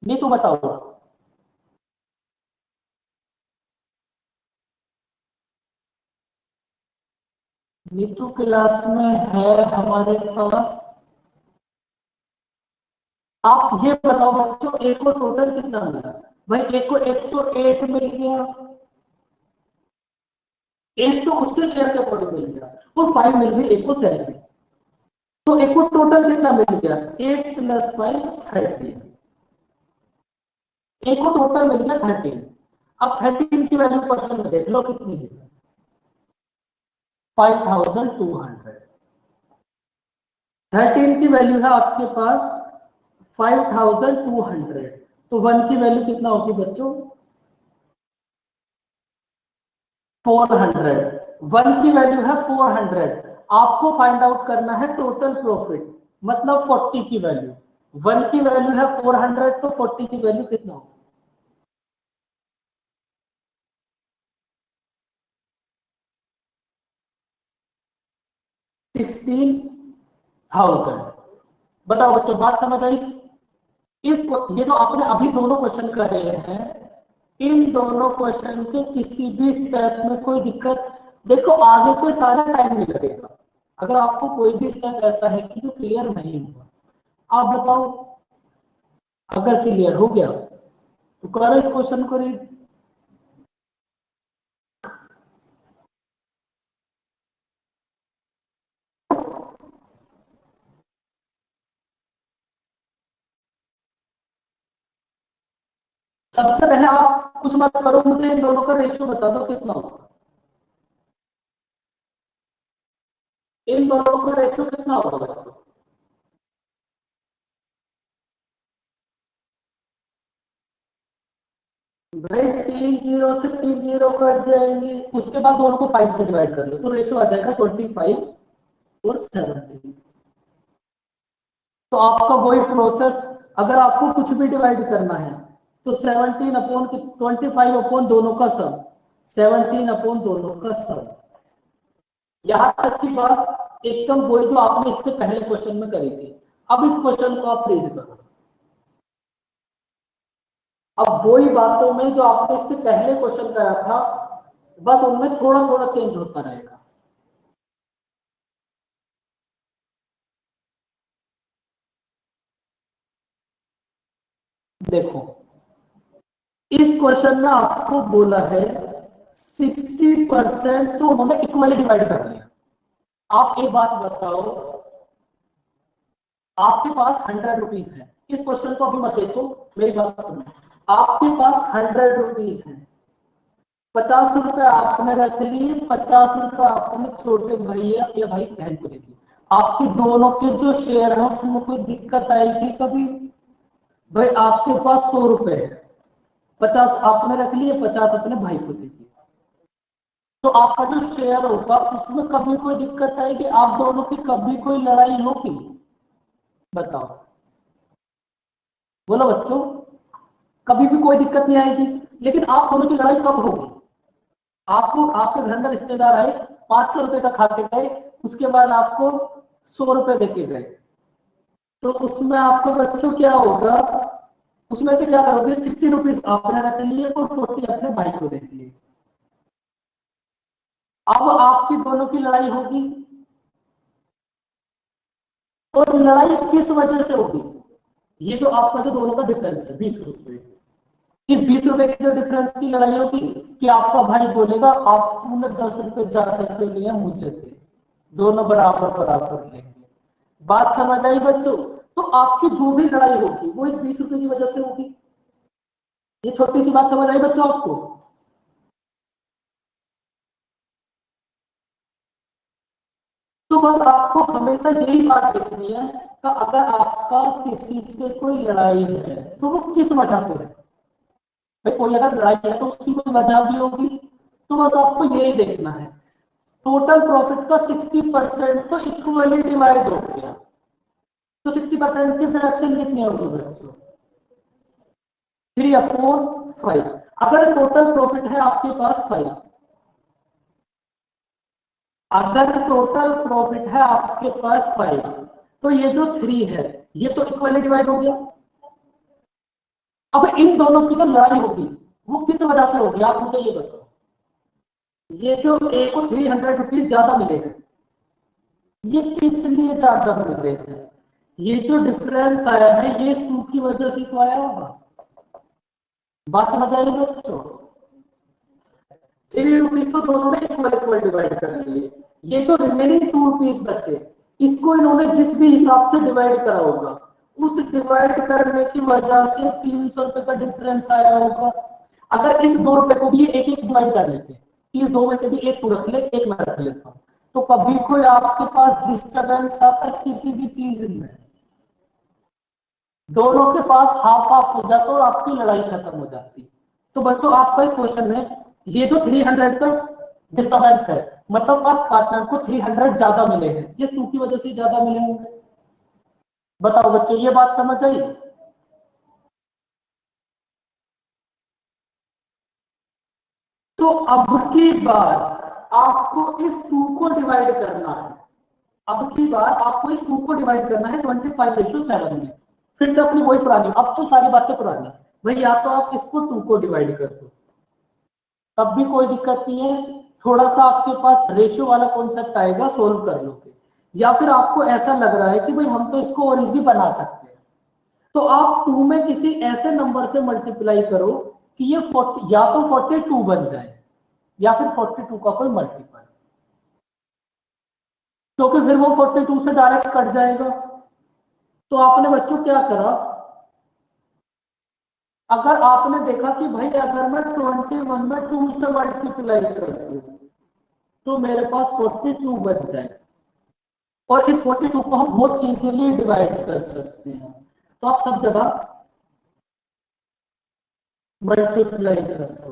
नीतू बताओ। नीतू क्लास में है हमारे पास? आप ये बताओ बच्चों, ए को टोटल कितना मिला? भाई ए को एक तो 8 मिल गया, एक तो उसके शेयर के अकॉर्डिंग मिल गया, और 5 मिल गई एक को सैलरी। तो एक को टोटल कितना मिल गया? 8 + 5 13। एक को टोटल मिल गया 13। अब 13 की वैल्यू क्वेश्चन में देख लो कितनी है? 5200। 13 की वैल्यू है आपके पास 5200, तो 1 की वैल्यू कितना होगी बच्चों? 400। 1 की वैल्यू है 400। आपको फाइंड आउट करना है टोटल प्रॉफिट, मतलब 40 की वैल्यू। 1 की वैल्यू है 400, तो 40 की वैल्यू कितना होगी? 16,000। बताओ बच्चों, बात समझ आई? ये जो आपने अभी दोनों क्वेश्चन करे हैं, इन दोनों क्वेश्चन के किसी भी स्टेप में कोई दिक्कत, देखो आगे के सारा टाइम नहीं लगेगा। अगर आपको कोई भी स्टेप ऐसा है कि जो क्लियर नहीं हुआ, आप बताओ। अगर क्लियर हो गया तो करो इस क्वेश्चन को रीड। सबसे पहले आप कुछ मत करो, मुझे इन दोनों का रेशियो बता दो कितना होगा। इन दोनों का रेशियो कितना होगा बच्चों? भाई 3 जीरो से 3 जीरो कट जाएंगे, उसके बाद दोनों को 5 से डिवाइड कर लो तो रेशियो आ जाएगा 25 और 70। तो आपका वही प्रोसेस, अगर आपको कुछ भी डिवाइड करना है तो 17 अपॉन 25 अपॉन दोनों का सम, 17 अपॉन दोनों का सम। यहां तक की बात एकदम वही जो आपने इससे पहले क्वेश्चन में करी थी। अब इस क्वेश्चन को आप रीड करो। अब वही बातों में जो आपने इससे पहले क्वेश्चन करा था, बस उनमें थोड़ा थोड़ा चेंज होता रहेगा। देखो, इस क्वेश्चन में आपको बोला है 60% तो उन्होंने इक्वली डिवाइड कर दिया। आप एक बात बताओ, आपके पास 100 रुपीज है, इस क्वेश्चन को अभी मत देखो, मेरी बात सुनो। आपके पास 100 रुपीज है, 50 रुपए आपने रख लिए, 50 रुपए आपने छोटे भैया या भाई बहन को दे दिए। आपके दोनों के जो शेयर है उसमें कोई दिक्कत आएगी कभी? भाई आपके पास 100 रुपए है, 50 आपने रख लिए, 50 अपने भाई को दे दिए, तो आपका जो शेयर होगा उसमें कभी कोई दिक्कत आएगी? आप दोनों की कभी कोई लड़ाई होगी? बताओ, बोलो बच्चों। कभी भी कोई दिक्कत नहीं आएगी। लेकिन आप दोनों की लड़ाई कब होगी? आपको, आपके घर में रिश्तेदार आए, 500 रुपए का खा के गए, उसके बाद आपको 100 रुपए देके गए, तो उसमें आपको बच्चों क्या होगा? उसमें से क्या करोगे? 60 रुपीज आपने रख लिए और 40 अपने भाई को दे दिए। अब आपकी दोनों की लड़ाई होगी, और लड़ाई किस वजह से होगी? ये जो आपका जो दोनों का डिफरेंस है 20 रुपए, इस 20 रुपए के जो डिफरेंस की लड़ाई होगी कि आपका भाई बोलेगा आपने 10 रुपए ज्यादा के लिए मुझे थे, दोनों बराबर बराबर लेंगे। बात समझ आई बच्चों? तो आपकी जो भी लड़ाई होगी वो इस 20 रुपए की वजह से होगी। ये छोटी सी बात समझ आई बच्चों आपको? तो बस आपको हमेशा यही बात देखनी है कि अगर आपका किसी से कोई लड़ाई है तो वो किस वजह से है। भाई कोई अगर लड़ाई है तो उसकी कोई वजह भी होगी, तो बस आपको यही देखना है। टोटल प्रॉफिट का 60% तो इक्वली डिवाइड हो गया, तो 60% की फ्रैक्शन कितनी होगी बच्चों? 3/5। अगर टोटल प्रॉफिट है आपके पास 5, अगर टोटल प्रॉफिट है आपके पास 5, तो ये जो 3 है ये तो इक्वली डिवाइड हो गया। अब इन दोनों की जो लड़ाई होगी वो किस वजह से होगी, आप मुझे ये बताओ। ये जो ए को 300 रुपीज ज्यादा मिले हैं, ये किस लिए ज्यादा मिल रहे हैं? ये जो डिफरेंस आया है ये इस 2 की वजह से तो आया होगा। बात समझ आई बच्चों? 3 रुपीज तो दोनों ने इक्वल इक्वल डिवाइड कर दिए। ये जो रिमेनिंग 2 रुपीज बचे, इसको इन्होंने जिस भी हिसाब से डिवाइड करा होगा, उस डिवाइड करने की वजह से 300 रुपए का डिफरेंस आया होगा। अगर इस 2 रुपए को भी एक एक डिवाइड कर लेते, इस दो में से भी एक तू रख ले, एक मैं रख लेता हूँ, तो कभी कोई आपके पास डिस्टर्बेंस आता किसी भी चीज में, दोनों के पास हाफ हाफ हो जाता और आपकी लड़ाई खत्म हो जाती। तो बच्चों आपका इस क्वेश्चन में ये जो 300 का डिस्टर्बेंस है, मतलब फर्स्ट पार्टनर को 300 ज्यादा मिले हैं, ये 2 की वजह से ज्यादा मिले होंगे। बताओ बच्चों, ये बात समझ आई? तो अब की बार आपको इस 2 को डिवाइड करना है। अब की बार आपको इस 2 को डिवाइड करना है 25:7 में। फिर से अपनी वही पुरानी, अब तो सारी बातें पुरानी भाई, या तो आप इसको 2 को डिवाइड कर दो तब भी कोई दिक्कत नहीं है, थोड़ा सा आपके पास रेशियो वाला कॉन्सेप्ट आएगा, सोल्व कर लोगे। या फिर आपको ऐसा लग रहा है कि भाई हम तो इसको और इजी बना सकते हैं, तो आप 2 में किसी ऐसे नंबर से मल्टीप्लाई करो कि ये 40 या तो 42 बन जाए या फिर 42 का कोई मल्टीपल, क्योंकि फिर वो 42 से डायरेक्ट कट जाएगा। तो आपने बच्चों क्या करा, अगर आपने देखा कि भाई अगर मैं 21 में 2 से मल्टीप्लाई कर दूं तो मेरे पास 42 बच जाए, और इस 42 को हम बहुत इजीली डिवाइड कर सकते हैं, तो आप सब जगह मल्टीप्लाई कर दो।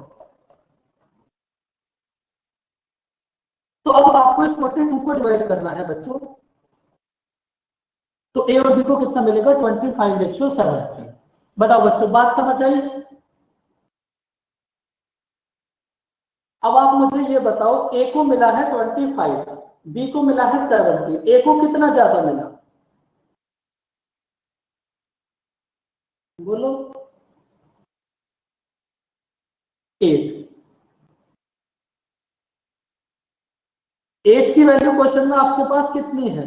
तो अब आपको इस 42 को डिवाइड करना है बच्चों, तो ए और बी को कितना मिलेगा 25:7। बताओ बच्चों, बात समझ आई? अब आप मुझे ये बताओ, ए को मिला है 25, बी को मिला है 70, ए को कितना ज्यादा मिला बोलो? 8। 8 की वैल्यू क्वेश्चन में आपके पास कितनी है?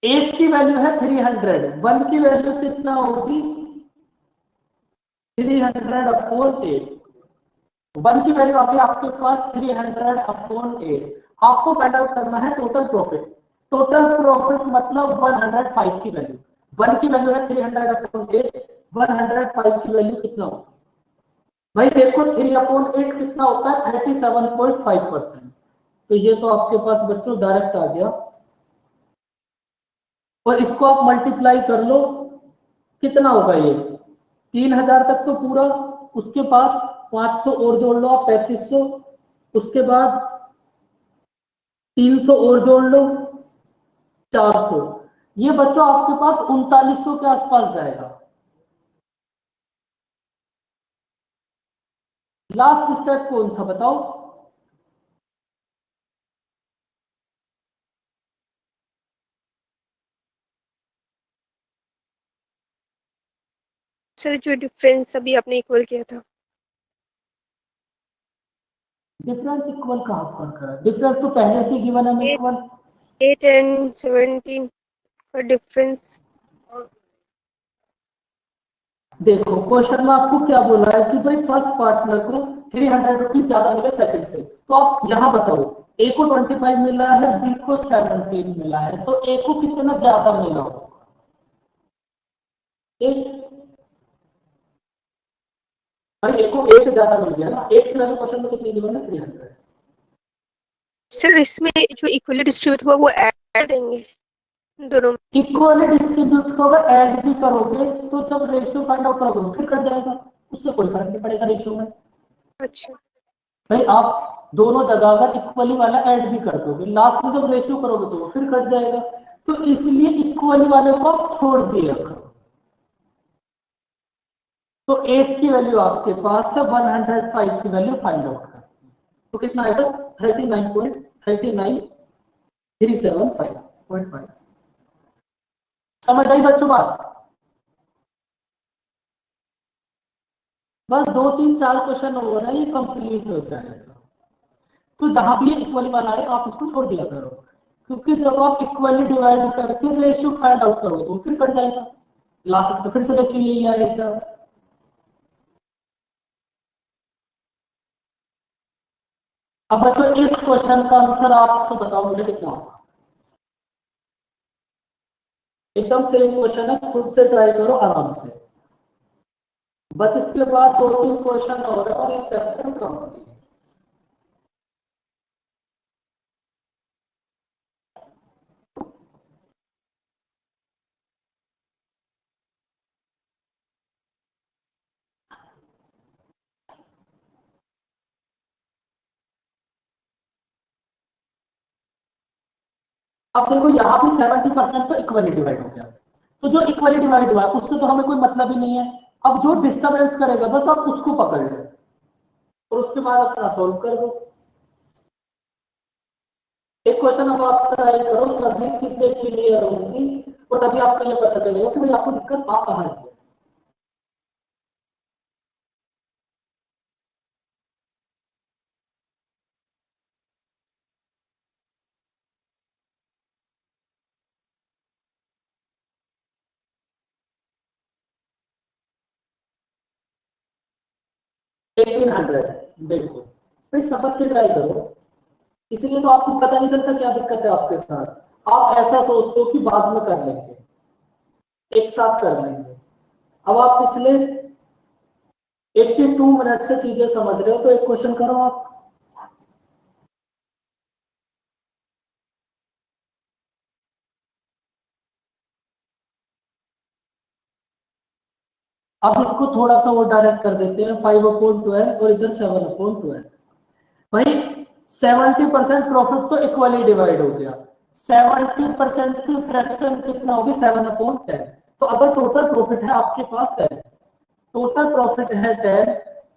8 की वैल्यू है 300, 1 की वैल्यू कितना होगी 300/8। 1 की वैल्यू आ गई आपके पास 300/8। आपको फाइंड आउट करना है टोटल प्रॉफिट। टोटल प्रॉफिट मतलब 105 की वैल्यू, 1 की वैल्यू है 300/8, 105 की वैल्यू कितना होगा भाई? देखो 3/8 कितना होता है 37.5%। तो ये तो आपके पास बच्चों डायरेक्ट आ गया, और इसको आप मल्टीप्लाई कर लो, कितना होगा ये 3000 तक तो पूरा, उसके बाद 500 और जोड़ लो आप 3500, उसके बाद 300 और जोड़ लो 400, ये बच्चों आपके पास 3900 के आसपास जाएगा। लास्ट स्टेप कौन सा बताओ? सर जो डिफरेंस अभी आपने इक्वल किया था। डिफरेंस इक्वल कहां पर करा? डिफरेंस तो पहले से गिवन है इक्वल। 8 and 17 का डिफरेंस। देखो क्वेश्चन में आपको क्या बोला है कि भाई फर्स्ट पार्टनर को 300 रुपीज ज्यादा मिले सेकंड से, तो आप यहां बताओ ए को 25 मिला है, बी को 17 मिला है, तो ए को कितना ज्यादा मिला होगा? 8। भाई ए को 8 ज्यादा मिल गया ना, 8 की वैल्यू क्वेश्चन में कितनी गिवन है 300। सर इसमें जो इक्वली डिस्ट्रीब्यूट हुआ वो ऐड देंगे दोनों। इक्वली डिस्ट्रीब्यूट को अगर ऐड भी करोगे तो जब रेशियो फाइंड आउट करोगे फिर कट जाएगा, उससे कोई फर्क नहीं पड़ेगा रेशियो में। अच्छा भाई आप दोनों जगह अगर इक्वली वाला ऐड भी कर दोगे, लास्ट में जब रेशियो करोगे तो वो फिर कट जाएगा, तो इसलिए इक्वली वाले को आप छोड़ दिया करो। तो 8 की वैल्यू आपके पास है, 105 की वैल्यू फाइंड आउट कर, तो कितना आएगा 39.37375.5। समझ आई बच्चों बात? बस 2 3 4 क्वेश्चन और है, ये कंप्लीट हो जाएगा। तो जहां भी इक्वली वाला है आप उसको छोड़ दिया करो, क्योंकि जब आप इक्वली डिवाइड करके रेशियो फाइंड आउट करोगे तो फिर कट जाएगा, लास्ट में तो फिर से रेशियो यही आएगा। अब बच्चों इस क्वेश्चन का आंसर आपसे बताओ मुझे कितना होगा? एकदम सेम क्वेश्चन है, खुद से ट्राई करो आराम से। बस इसके बाद 2 3 क्वेश्चन और है और ये चैप्टर कंप्लीट। अब देखो यहाँ भी 70% तो इक्वली डिवाइड हो गया, तो जो इक्वली डिवाइड हुआ है उससे तो हमें कोई मतलब ही नहीं है। अब जो डिस्टर्बेंस करेगा बस आप उसको पकड़ लो, और उसके बाद अपना सोल्व कर दो। एक क्वेश्चन अब आप ट्राई करो, तभी चीजें क्लियर होंगी और तभी आपको ये पता चलेगा कि भाई आपको दिक्कत आ कहाँ रही है। एटीन हंड्रेड, बिल्कुल। फिर सब बच्चे ट्राई करो, इसलिए तो आपको पता नहीं चलता क्या दिक्कत है आपके साथ। आप ऐसा सोचते हो कि बाद में कर लेंगे, एक साथ कर लेंगे। अब आप पिछले 82 मिनट से चीजें समझ रहे हो, तो एक क्वेश्चन करो आप। अब इसको थोड़ा सा वो डायरेक्ट कर देते हैं, 5/12 और इधर 7/12। भाई 70% प्रॉफिट तो इक्वली डिवाइड हो गया, 70% की फ्रैक्शन कितना होगी, 7/10। तो अगर टोटल प्रॉफिट है आपके पास 10, टोटल प्रॉफिट है 10,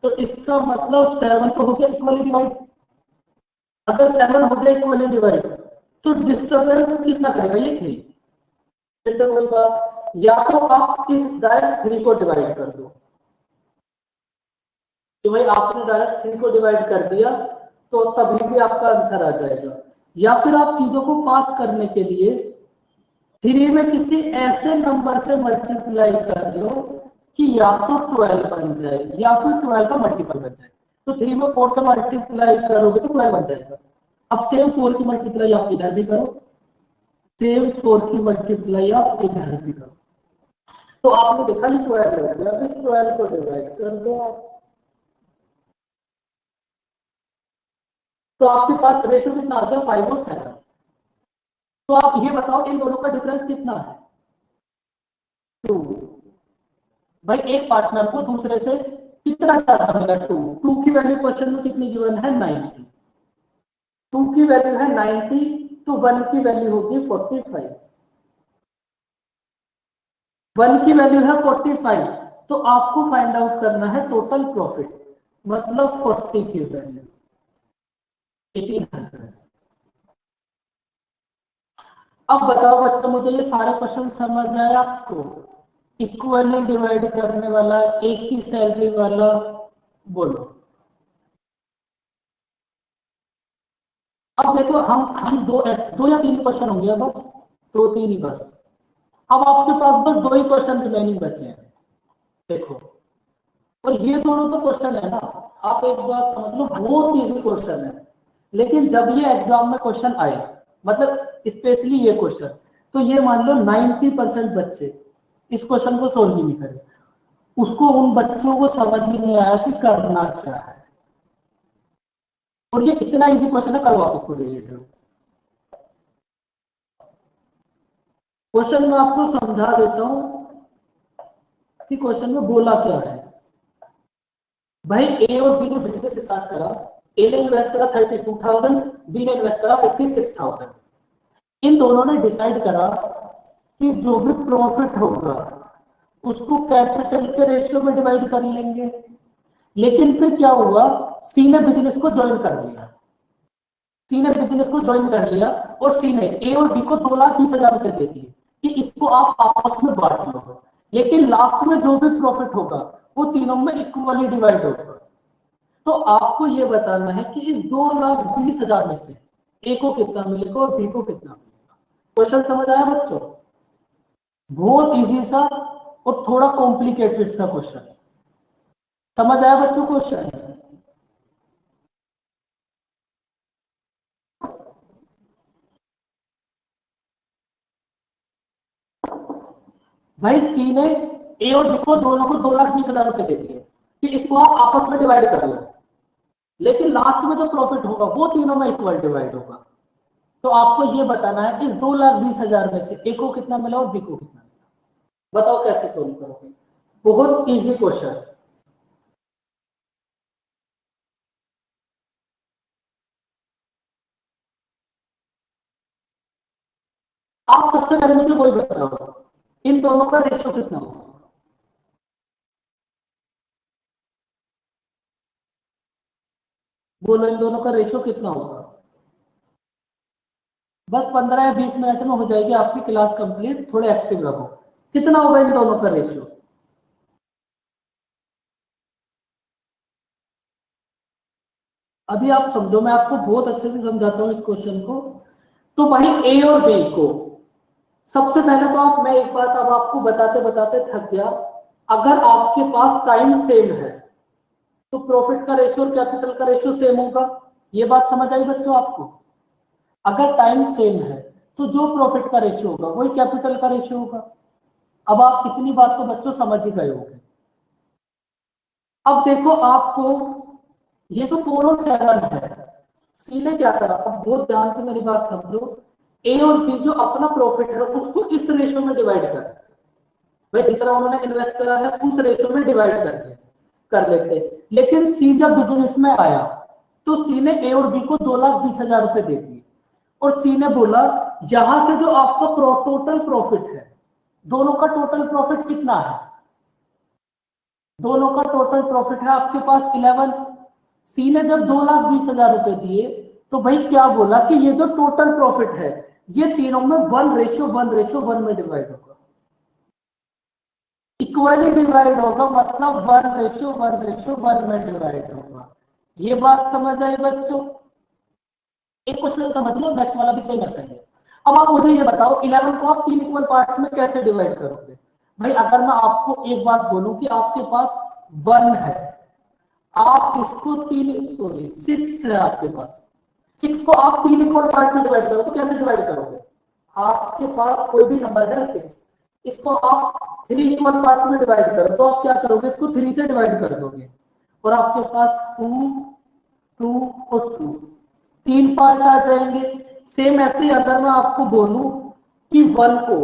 तो इसका मतलब 7 तो हो गया इक्वली डिवाइड। अगर 7 हो गया इक्वली डिवाइड, तो डिस्टर्बेंस कितना करेगा, ये 3। फिर से वही बात, या तो आप इस डायरेक्ट 3 को डिवाइड कर दो कि भाई आपने डायरेक्ट 3 को डिवाइड कर दिया, तो तभी भी आपका आंसर आ जाएगा। या फिर आप चीजों को फास्ट करने के लिए 3 में किसी ऐसे नंबर से मल्टीप्लाई कर लो कि या तो 12 बन जाए या फिर 12 का मल्टीपल बन जाए। तो 3 में 4 से मल्टीप्लाई करोगे तो 12 बन जाएगा। अब सेम 4 की मल्टीप्लाई आप इधर भी करो, सेम 4 की मल्टीप्लाई आप इधर भी करो, तो आपने देखा ये 12 हो गया। अब इस 12 को डिवाइड कर दो आप, तो आपके पास रेशियो कितना आ गया, 5 और 7। तो आप ये बताओ इन दोनों का डिफरेंस कितना है, 2। भाई एक पार्टनर को दूसरे से कितना ज्यादा मिला, 2। 2 की वैल्यू क्वेश्चन में कितनी गिवन है, 90। 2 की वैल्यू है 90, तो 1 की वैल्यू होगी 45। 1 की वैल्यू है 45, तो आपको फाइंड आउट करना है टोटल प्रॉफिट, मतलब 40 की वैल्यू 1800। अब बताओ बच्चों, मुझे ये सारे क्वेश्चन समझ आए आपको? इक्वली डिवाइड करने वाला, एक की सैलरी वाला, बोलो। अब देखो हम दो या तीन क्वेश्चन होंगे बस, 2-3 ही बस। अब आपके पास बस 2 ही क्वेश्चन रिमेनिंग बचे हैं, देखो। और ये दोनों तो क्वेश्चन है ना, आप एक बात समझ लो, बहुत इजी क्वेश्चन है। लेकिन जब ये एग्जाम में क्वेश्चन आए, मतलब स्पेशली ये क्वेश्चन, तो ये मान लो 90% बच्चे इस क्वेश्चन को सोल्व ही नहीं करे। उसको, उन बच्चों को समझ ही नहीं आया कि करना क्या है। और ये इतना इजी क्वेश्चन है, करो आप इसको रिलेटेड। क्वेश्चन में आपको समझा देता हूं कि क्वेश्चन में बोला क्या है। भाई ए और बी ने बिजनेस स्टार्ट करा, ए ने इन्वेस्ट करा 32,000, बी ने इन्वेस्ट करा 56,000। इन दोनों ने डिसाइड करा कि जो भी प्रॉफिट होगा उसको कैपिटल के रेशियो में डिवाइड कर लेंगे। लेकिन फिर क्या हुआ, सी ने बिजनेस को ज्वाइन कर लिया, सी ने बिजनेस को ज्वाइन कर लिया और सी ने ए और बी को 2,20,000 रुपए दे दिए कि इसको आप आपस में बांट लो। लेकिन लास्ट में जो भी प्रॉफिट होगा वो तीनों में इक्वली डिवाइड होगा। तो आपको ये बताना है कि इस 2,20,000 में से ए को कितना मिलेगा और बी को कितना मिलेगा। क्वेश्चन समझ आया बच्चों? बहुत इजी सा और थोड़ा कॉम्प्लिकेटेड सा क्वेश्चन। समझ आया बच्चों क्वेश्चन? भाई सी ने ए और बी को दोनों को 2,20,000 रुपए दे दिए कि इसको आप आपस में डिवाइड कर लो। लेकिन लास्ट में जो प्रॉफिट होगा वो तीनों में इक्वल डिवाइड होगा। तो आपको ये बताना है इस 2,20,000 में से ए को कितना मिला और बी को कितना मिला। बताओ कैसे सोल्व करोगे? बहुत इजी क्वेश्चन। आप सबसे पहले मुझे वही बताओ, इन दोनों का रेशियो कितना होगा? बोलो इन दोनों का रेशियो कितना होगा। बस 15 या 20 मिनट में हो जाएगी आपकी क्लास कंप्लीट, थोड़े एक्टिव रहो। कितना होगा इन दोनों का रेशियो? अभी आप समझो, मैं आपको बहुत अच्छे से समझाता हूँ इस क्वेश्चन को। तो भाई ए और बी को सबसे पहले तो मैं एक बात अब आपको बताते बताते थक गया। अगर आपके पास टाइम सेम है तो प्रॉफिट का रेशियो और कैपिटल का रेशियो सेम होगा। ये बात समझ आई बच्चों आपको? अगर टाइम सेम है तो जो प्रॉफिट का रेशियो होगा वही कैपिटल का रेशियो होगा। अब आप इतनी बात तो बच्चों समझ ही गए होंगे। अब देखो आपको ये जो 4 और 7 है, सी ने क्या करा, अब बहुत ध्यान से मेरी बात समझो। ए और बी जो अपना प्रॉफिट है उसको इस रेशियो में डिवाइड कर, भाई जितना उन्होंने इन्वेस्ट करा है उस रेशियो में डिवाइड कर लेते। लेकिन सी जब बिजनेस में आया तो सी ने ए और बी को 2,20,000 रुपए दे दिए और सी ने बोला यहां से जो आपका टोटल प्रॉफिट है, दोनों का टोटल प्रॉफिट कितना है? दोनों का टोटल प्रॉफिट है आपके पास 11। सी ने जब 2,20,000 रुपए दिए तो भाई क्या बोला कि ये जो टोटल प्रॉफिट है ये तीनों में 1:1:1 में डिवाइड होगा, इक्वली डिवाइड होगा, मतलब 1:1:1 में डिवाइड होगा। ये बात समझ आई बच्चों? एक क्वेश्चन समझ लो, नेक्स्ट वाला भी सेम ऐसा ही है। अब आप मुझे ये बताओ 11 को आप 3 इक्वल पार्ट्स में कैसे डिवाइड करोगे? भाई अगर मैं आपको एक बात बोलूं कि आपके पास 1 है, आप इसको 6 है आपके पास, 6 को आप 3 इक्वल पार्ट में डिवाइड करो तो कैसे डिवाइड करोगे? आपके पास कोई भी नंबर है 6, इसको आप 3 इक्वल पार्ट्स में डिवाइड करो तो आप क्या करोगे? इसको 3 से डिवाइड कर दोगे और आपके पास 2, 2 और 2 3 पार्ट आ जाएंगे। सेम ऐसे अगर मैं आपको बोलूं कि 1 को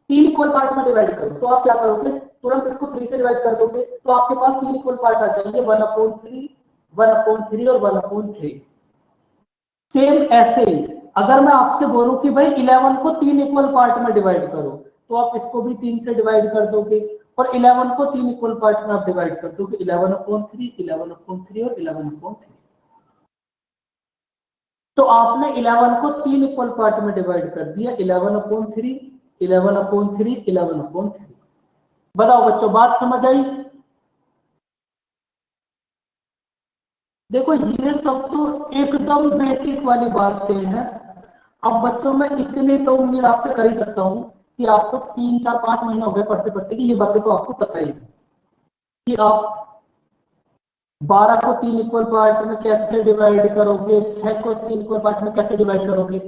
3 इक्वल पार्ट में डिवाइड करो तो आप क्या करोगे? तुरंत इसको 3 से डिवाइड कर दोगे तो आपके पास 3 इक्वल पार्ट आ जाएंगे, 1/3, 1/3 और 1/3। सेम ऐसे अगर मैं आपसे बोलूं कि भाई 11 को 3 इक्वल पार्ट में डिवाइड करो तो आप इसको भी 3 से डिवाइड कर दोगे और 11 को 3 इक्वल पार्ट में आप डिवाइड कर दोगे, 11/3, 11/3 और 11/3। तो आपने 11 को 3 इक्वल पार्ट में डिवाइड कर दिया, 11/3, 11/3, 11/3। बताओ बच्चों बात समझ आई? देखो ये सब तो एकदम बेसिक वाली बातें हैं। अब बच्चों में इतनी तो उम्मीद आपसे कर ही सकता हूँ कि आपको 3, 4, 5 महीने हो गए पढ़ते पढ़ते कि ये बातें तो आपको पता ही है कि आप 12 को 3 इक्वल पार्ट में कैसे डिवाइड करोगे, 6 को 3 इक्वल पार्ट में कैसे डिवाइड करोगे।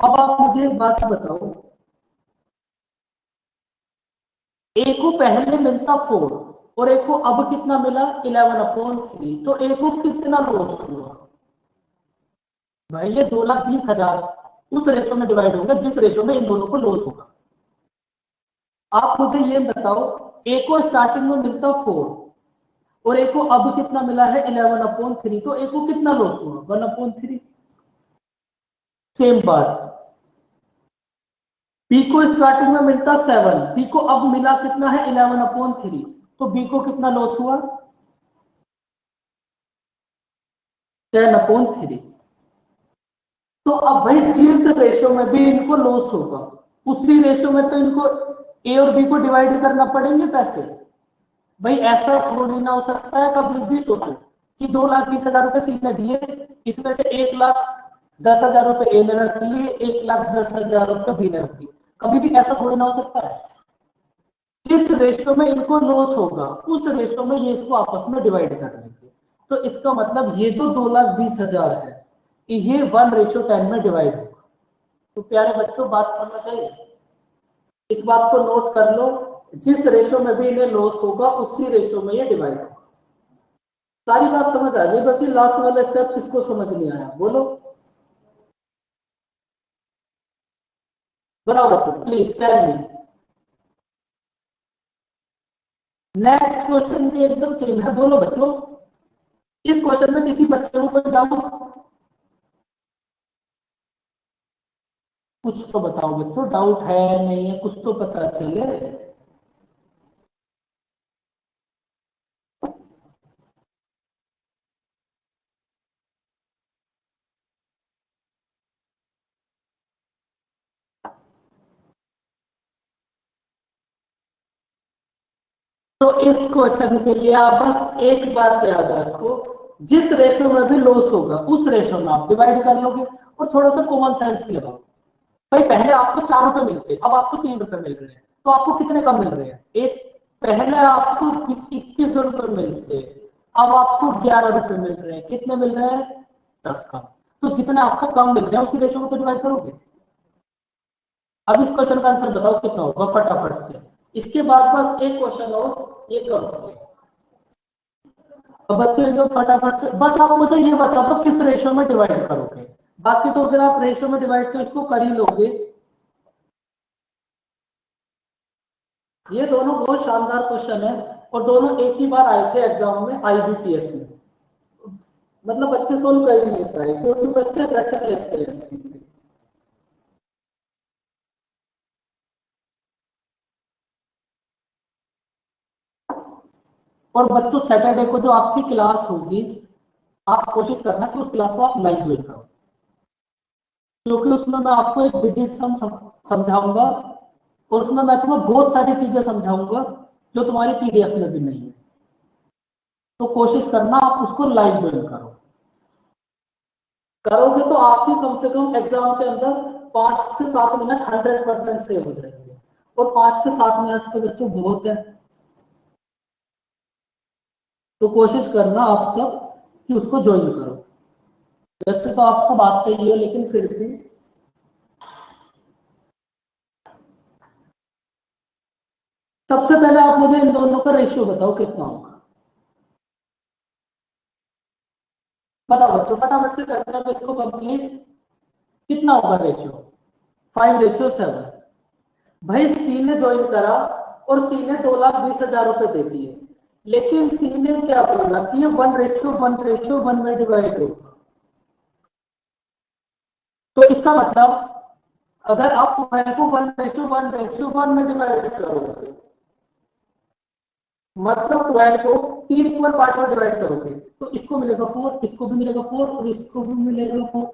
अब आप मुझे एक बात बताओ, ए को पहले मिलता 4 और ए को अब कितना मिला? 11/3। तो ए को कितना लॉस हुआ? भाई ये 2,20,000 उस रेशो में डिवाइड होगा जिस रेशो में इन दोनों को लॉस होगा। आप मुझे ये बताओ, ए को स्टार्टिंग में मिलता 4 और ए को अब कितना मिला है? 11/3। तो ए को कितना लॉस हुआ? 1/3। सेम बात, बी को स्टार्टिंग में मिलता 7, बी को अब मिला कितना है? 11/3। तो बी को कितना लॉस हुआ? 10/3। तो अब भाई जिस रेशो में भी इनको लॉस होगा उसी रेशो में तो इनको ए और बी को डिवाइड करना पड़ेंगे पैसे। भाई ऐसा थोड़ी ना हो सकता है, कभी भी सोचो कि 2,20,000 रुपए सी ने दिए, इसमें से 1,10,000 रुपए ए ने रख लिए, 1,10,000 रुपए बी ने रख लिए। कभी भी ऐसा थोड़ी ना हो सकता है। जिस रेशो में इनको लॉस होगा उस रेशो में ये इसको आपस में डिवाइड कर लेंगे। तो इसका मतलब ये जो 2,20,000 है ये 1:10 में डिवाइड होगा। तो प्यारे बच्चों बात समझ आई? इस बात को नोट कर लो, जिस रेशो में भी इन्हें लॉस होगा उसी रेशो में ये डिवाइड होगा। सारी बात समझ आ गई? बस ये लास्ट वाला स्टेप किसको समझ नहीं आया बोलो? बताओ बच्चों please tell me. Next question भी एकदम सेम है, बोलो बच्चों। इस क्वेश्चन में किसी बच्चे को कोई डाउट? कुछ तो बताओ बच्चों, डाउट है नहीं है कुछ तो पता चले। तो इस क्वेश्चन के लिए आप बस एक बात याद रखो, जिस रेशो में भी लॉस होगा उस रेशो में आप डिवाइड कर लोगे और थोड़ा सा कॉमन सेंस भी लगाओ। भाई पहले आपको 4 रुपए मिलते, अब आपको 3 रुपए मिल रहे हैं, तो आपको कितने कम मिल रहे हैं? एक, पहले आपको 21 रुपए मिलते, अब आपको 11 रुपए मिल रहे हैं, कितने मिल रहे हैं? 10 कम। तो जितने आपको कम मिल रहे हैं उसी रेशो को तो डिवाइड करोगे। अब इस क्वेश्चन का आंसर बताओ कितना होगा फटाफट से। इसके बाद बस एक क्वेश्चन और ये करोगे। तो बच्चों जो फटाफट से बस आप मुझे ये बता दो किस रेशो में डिवाइड करोगे, बाकी तो फिर आप रेशो में डिवाइड तो इसको कर ही लोगे। ये दोनों बहुत शानदार क्वेश्चन है और दोनों एक ही बार आए थे एग्जाम में आईबीपीएस में। मतलब बच्चे सोल्व कर ही नहीं पाए क्योंकि बच्चे रट लेते हैं। और बच्चों सैटरडे को जो आपकी क्लास होगी, आप कोशिश करना कि उस क्लास को आप लाइव ज्वाइन करो, क्योंकि उसमें मैं आपको एक डिजिट सम समझाऊंगा और उसमें मैं तुम्हें बहुत सारी चीजें समझाऊंगा जो तुम्हारी पीडीएफ में भी नहीं है। तो कोशिश करना आप उसको लाइव ज्वाइन करो। करोगे तो आप ही कम से कम एग्जाम के अंदर 5 से 7 मिनट 100% सेव हो जाएंगे। और 5 से 7 मिनट तो बच्चों बहुत है, तो कोशिश करना आप सब कि उसको ज्वाइन करो। वैसे तो आप सब आते ही हो लेकिन फिर भी सबसे पहले आप मुझे इन दोनों का रेशियो बताओ कितना होगा। बताओ बच्चों फटाफट से करते हैं इसको कंप्लीट। कितना होगा रेशियो? 5:7। भाई सी ने ज्वाइन करा और सी ने 2,20,000 रुपए दे दिए, लेकिन सी ने क्या बोला कि ये 1:1:1 में डिवाइड होगा। तो इसका मतलब अगर आप 12 को 1:1:1 में डिवाइड करोगे, मतलब 12 को 3 इक्वल पार्ट में डिवाइड करोगे, तो इसको मिलेगा 4, इसको भी मिलेगा 4 और इसको भी मिलेगा 4।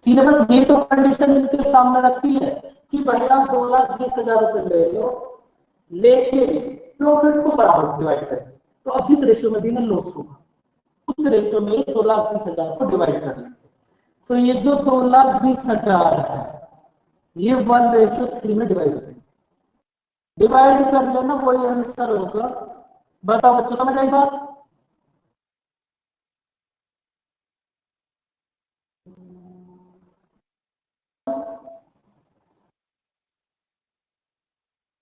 सी ने बस ये तो कंडीशन इनके सामने रखी है कि भैया 2,20,000 रुपए ले लो, लेकिन प्रॉफिट को बराबर डिवाइड करें। तो अब जिस रेशियो में भी ना लॉस होगा उस रेशियो में 2,20,000 को डिवाइड कर लेंगे। तो ये जो 2,20,000 है ये 1:3 में डिवाइड हो जाएगी। डिवाइड कर लेना वही आंसर होगा। बताओ बच्चों समझ आई बात?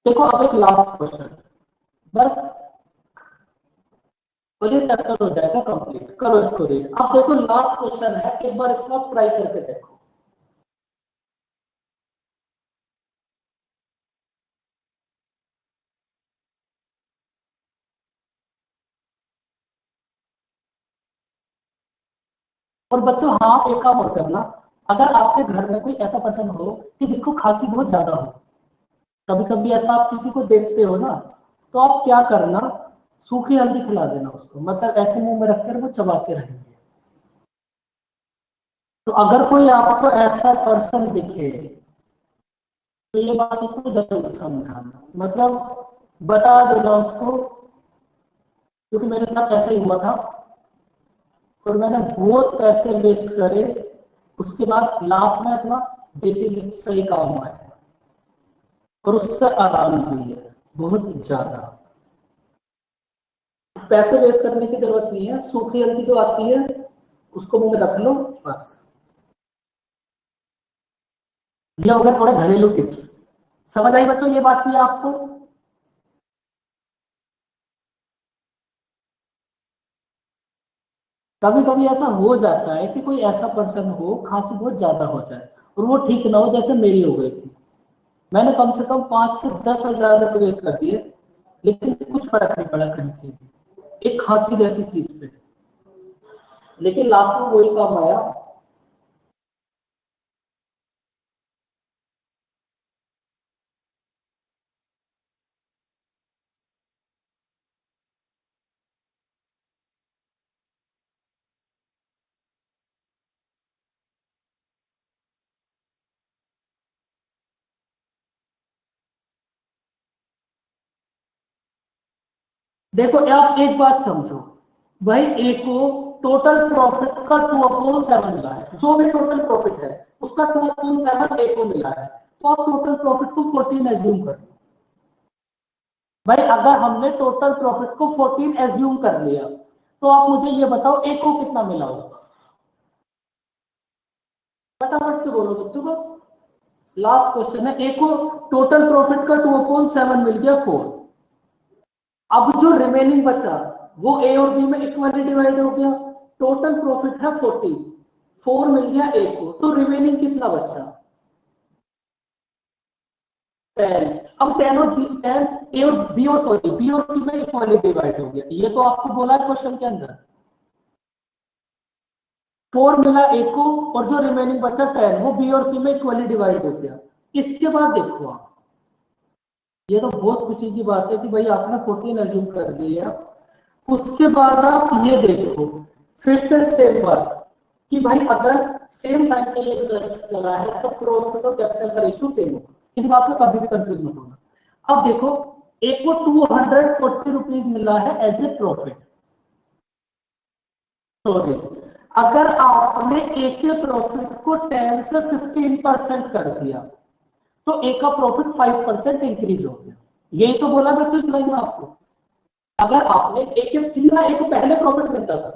देखो अब एक लास्ट क्वेश्चन बस, और ये चैप्टर हो जाएगा कंप्लीट। करो इसको रीड। आप देखो लास्ट क्वेश्चन है, एक बार इसको आप ट्राई करके देखो। और बच्चों हाँ एक काम और करना, अगर आपके घर में कोई ऐसा पर्सन हो कि जिसको खांसी बहुत ज्यादा हो, कभी कभी ऐसा आप किसी को देखते हो ना, तो आप क्या करना, सूखी हल्दी खिला देना उसको, मतलब ऐसे मुंह में रखकर वो चबाते रहेंगे। तो अगर कोई आपको ऐसा पर्सन दिखे तो ये बात उसको जरूर समझाना, मतलब बता देना उसको, क्योंकि मेरे साथ ऐसा ही हुआ था और मैंने बहुत पैसे वेस्ट करे, उसके बाद लास्ट में अपना देसी नुस्खा ही काम आया और उससे आराम भी है बहुत ज्यादा। पैसे वेस्ट करने की जरूरत नहीं है, सूखी हल्दी जो आती है उसको मुंह में रख लो बस। ये हो गया थोड़े घरेलू टिप्स। समझ आई बच्चों ये बात भी आपको? कभी कभी ऐसा हो जाता है कि कोई ऐसा पर्सन हो खांसी बहुत ज्यादा हो जाए और वो ठीक ना हो, जैसे मेरी हो गई थी। मैंने कम से कम 5 से 10 हजार रुपये वेस्ट कर दिए, लेकिन कुछ फर्क नहीं पड़ा कहीं से भी, एक खांसी जैसी चीज पे। लेकिन लास्ट में वही काम आया। देखो आप एक बात समझो भाई, ए को टोटल प्रॉफिट का 2/7 मिला है, जो भी टोटल प्रॉफिट है उसका 2/7 ए को मिला है, तो आप टोटल प्रॉफिट को 14 एज्यूम कर लो। भाई अगर हमने टोटल प्रॉफिट को 14 एज्यूम कर लिया तो आप मुझे ये बताओ ए को कितना मिला होगा, फटाफट से बोलो बच्चों बस। लास्ट क्वेश्चन है, ए को टोटल प्रॉफिट का 2/7 मिल गया 4, अब जो रिमेनिंग बचा वो ए और बी में इक्वली डिवाइड हो गया, टोटल प्रॉफिट है 40, 4 मिल गया ए को, तो रिमेनिंग कितना बचा 10। अब 10 और 10 ए और बी और सॉरी बी और सी में इक्वली डिवाइड हो गया, ये तो आपको बोला है क्वेश्चन के अंदर। 4 मिला ए को और जो रिमेनिंग बचा 10 वो बी और सी में इक्वली डिवाइड हो गया। इसके बाद देखो आप, ये तो बहुत खुशी की बात है कि भाई आपने 14 एज्यूम कर लिया। उसके बाद आप ये देखो फिर से सेम बात कि भाई अगर सेम टाइम के लिए इन्वेस्ट करा है तो प्रॉफिट और कैपिटल का रेशियो सेम होगा, इस बात में कभी भी कंफ्यूज मत होना। अब देखो एक को 240 रुपीज मिला है एज ए प्रॉफिट, सॉरी अगर आपने एक के प्रॉफिट को 10 से 15% कर दिया तो एक का प्रॉफिट 5% इंक्रीज हो गया। यही तो बोला बच्चों इस लाइन में आपको, अगर आपने एक को पहले प्रॉफिट मिलता था,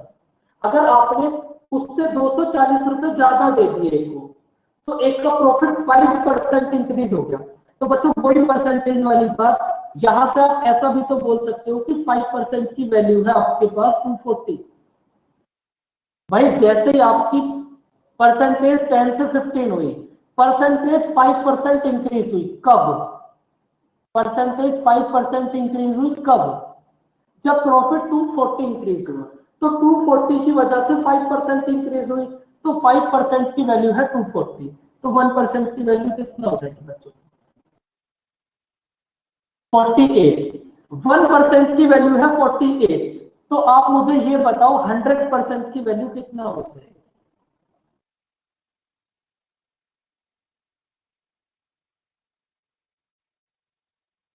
अगर आपने उससे 240 रुपए ज्यादा दे दिए एक को तो एक का प्रॉफिट 5% इंक्रीज हो गया। तो बच्चों वही परसेंटेज वाली बात, यहां से आप ऐसा भी तो बोल सकते हो कि 5% की वैल्यू है आपके पास 240। भाई जैसे ही आपकी परसेंटेज 10 से 15 हुई, परसेंटेज 5% इंक्रीज हुई, कब परसेंटेज 5% इंक्रीज हुई कब, जब प्रॉफिट 240 इंक्रीज हुआ। तो 240 की वजह से 5% इंक्रीज हुई, तो 5% की वैल्यू है 240, तो 1% की वैल्यू कितना हो जाएगी बच्चों 48, 1% की वैल्यू है 48, तो आप मुझे ये बताओ 100% की वैल्यू कितना हो जाएगी।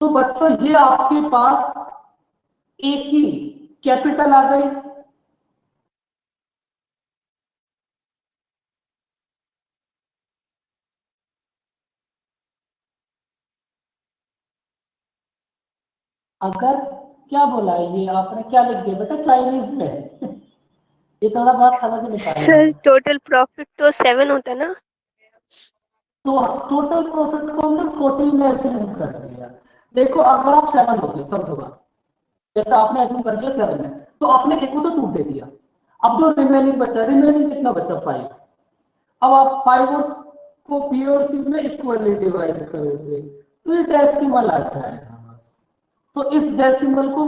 तो बच्चों ये आपके पास एक ही कैपिटल आ गई, अगर क्या बोला है ये आपने, क्या लिख दिया बेटा चाइनीज में ये थोड़ा बात समझ नहीं पाया सर टोटल प्रॉफिट तो 7 होता ना। तो टोटल प्रॉफिट को हमने 14 एज्यूम कर दिया। देखो अगर आप 7 हो गए समझो बात, जैसे आपने एज्यूम कर लिया 7 है तो आपने एक को तो 2 दे दिया, अब जो रिमेनिंग बचा, रिमेनिंग कितना बचा 5, अब आप 5 और को बी और सी में इक्वली डिवाइड करोगे तो ये डेसिमल आ जाएगा बस। तो इस डेसिमल को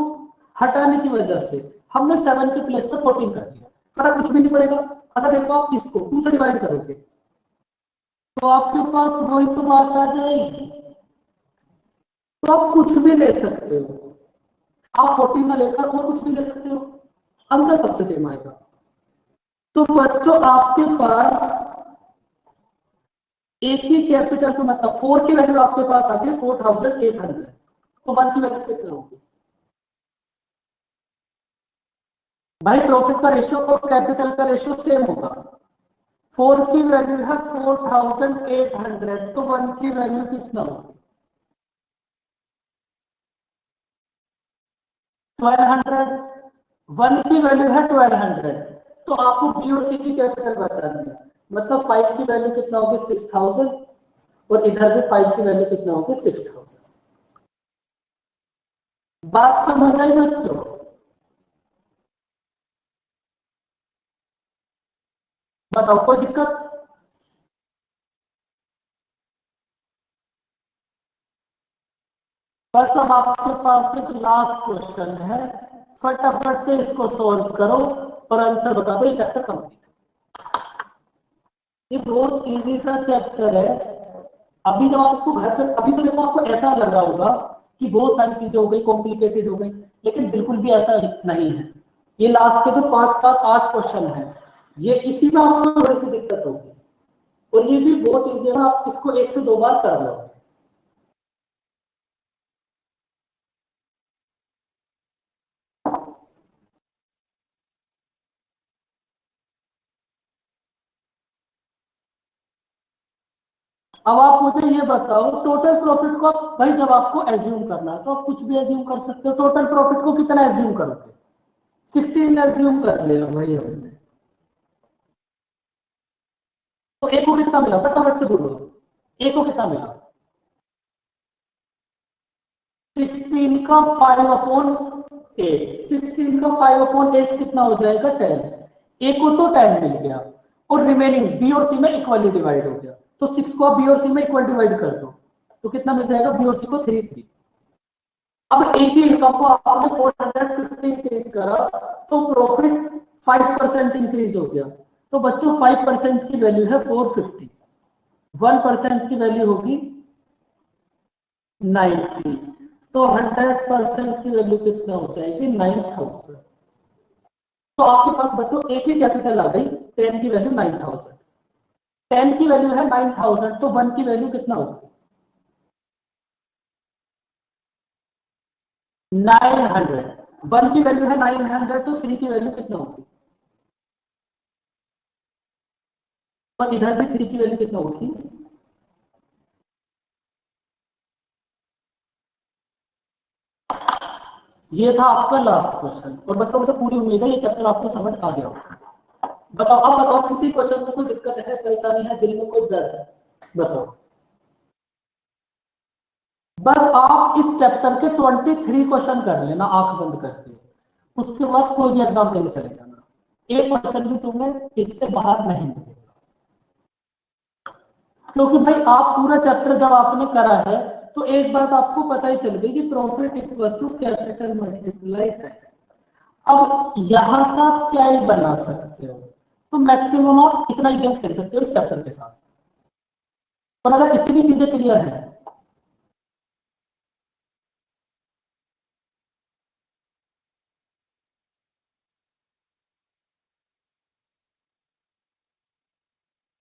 हटाने की वजह से हमने 7 के प्लेस पर 14 कर दिया, फर्क कुछ भी नहीं पड़ेगा। अगर देखो आप इसको 2 से डिवाइड करोगे तो आपके पास वही तो बात आ जाएगी, तो आप कुछ भी ले सकते हो, आप 14 में लेकर और कुछ भी ले सकते हो, आंसर सबसे सेम आएगा। तो बच्चों आपके पास एक ही कैपिटल को मतलब 4 की वैल्यू आपके पास आ गई 4800, तो 1 की वैल्यू कितना होगी भाई, प्रॉफिट का रेशियो और कैपिटल का रेशियो सेम होगा। 4 की वैल्यू है 4800, तो 1 की वैल्यू कितना होगी 1200, 1 की वैल्यू है 1200, तो आपको बी और सी की कैपिटल बतानी है, मतलब 5 की वैल्यू कितना होगी 6000 और इधर भी 5 की वैल्यू कितना होगी 6000। बात समझ आई बच्चों, बताओ कोई दिक्कत। बस अब आपके पास एक लास्ट क्वेश्चन है, फटाफट से इसको सॉल्व करो और आंसर बता दो, ये चैप्टर कंप्लीट। ये बहुत इजी सा चैप्टर है। अभी जब आप इसको घर पर, अभी तो देखो आपको ऐसा लग रहा होगा कि बहुत सारी चीजें हो गई, कॉम्प्लिकेटेड हो गई, लेकिन बिल्कुल भी ऐसा नहीं है। ये लास्ट के जो 5 7 8 क्वेश्चन है, ये इसी में आपको थोड़ी सी दिक्कत होगी, और ये भी बहुत इजी है, आप इसको 1 से 2 बार कर लो। अब आप मुझे ये बताओ टोटल प्रॉफिट को भाई जब आपको एज्यूम करना है तो आप कुछ भी एज्यूम कर सकते हो। टोटल प्रॉफिट को कितना एज्यूम करोगे? 16 एज्यूम कर लिया भाई हमने। तो ए को कितना मिला फटाफट से बोलो, ए को कितना मिला? 16 का 5/8, 16 का 5/8 कितना हो जाएगा 10। ए को तो 10 मिल गया और रिमेनिंग बी और सी में इक्वली डिवाइड हो गया। तो 6 को बी और सी में इक्वल डिवाइड कर दो तो कितना मिल जाएगा? बी और सी को 3 अब एक ही इनकम को आपने 450 इंक्रीज करा तो प्रॉफिट 5% इंक्रीज हो गया। तो बच्चों 5% की वैल्यू है 450, 1% की वैल्यू होगी 90, तो 100% की वैल्यू कितना हो जाएगी? 9000। तो आपके पास बच्चों एक ही कैपिटल आ गई, 10 की वैल्यू 9000। 10 की वैल्यू है 9000 तो 1 की वैल्यू कितना होगी? 900। 1 की वैल्यू है 900 तो 3 की वैल्यू कितना होगी? और इधर भी 3 की वैल्यू कितना होगी? ये था आपका लास्ट क्वेश्चन। और बच्चों मुझे पूरी उम्मीद है ये चैप्टर आपको समझ आ गया होगा। बताओ, अब बताओ किसी क्वेश्चन में कोई दिक्कत है, परेशानी है, दिल में कोई दर्द है? बताओ। बस आप इस चैप्टर के 23 क्वेश्चन कर लेना आंख बंद करके, उसके बाद कोई भी एग्जाम देने चले जाना, एक क्वेश्चन भी तुम्हें इससे बाहर नहीं मिलेगा। क्योंकि भाई आप पूरा चैप्टर जब आपने करा है तो एक बात आपको पता ही चल गई कि profit equal to capital multiply है। अब यहां से आप क्या ही बना सकते हो? तो मैक्सिमम आप इतना ही गेम खेल सकते हो इस चैप्टर के साथ। और अगर इतनी चीजें क्लियर है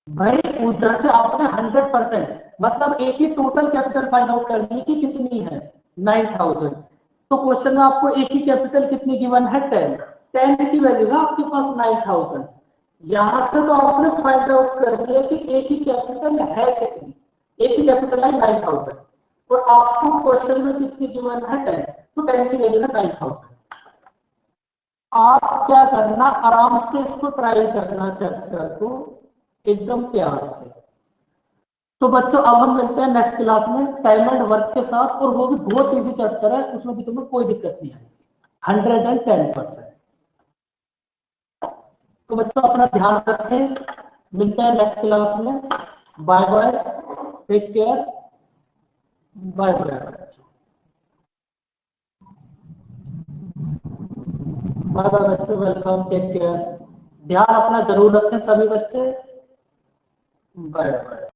भाई, उधर से आपने 100% मतलब एक ही टोटल कैपिटल फाइंड आउट करनी है कि कितनी है 9000। तो क्वेश्चन में आपको एक ही कैपिटल कितनी गिवन है 10, 10 की वैल्यू है आपके पास 9000। यहां से तो आपने फाइंड आउट कर दिया कि एक ही कैपिटल है कितनी, एक ही कैपिटल है 9000 और आपको क्वेश्चन में कितनी गिवन है 10, तो 10 की वैल्यू है 9000। आप क्या करना, आराम से इसको ट्राई करना चैप्टर को एकदम प्यार से। तो बच्चों अब हम मिलते हैं नेक्स्ट क्लास में टाइम एंड वर्क के साथ, और वो भी बहुत इजी चैप्टर है, उसमें भी तुम्हें कोई दिक्कत नहीं आएगी 110%। तो बच्चों अपना ध्यान रखें, मिलते हैं नेक्स्ट क्लास में। Bye bye, take care, bye bye. Bye bye बच्चों, वेलकम, टेक केयर। ध्यान अपना जरूर रखें सभी बच्चे। Bye bye.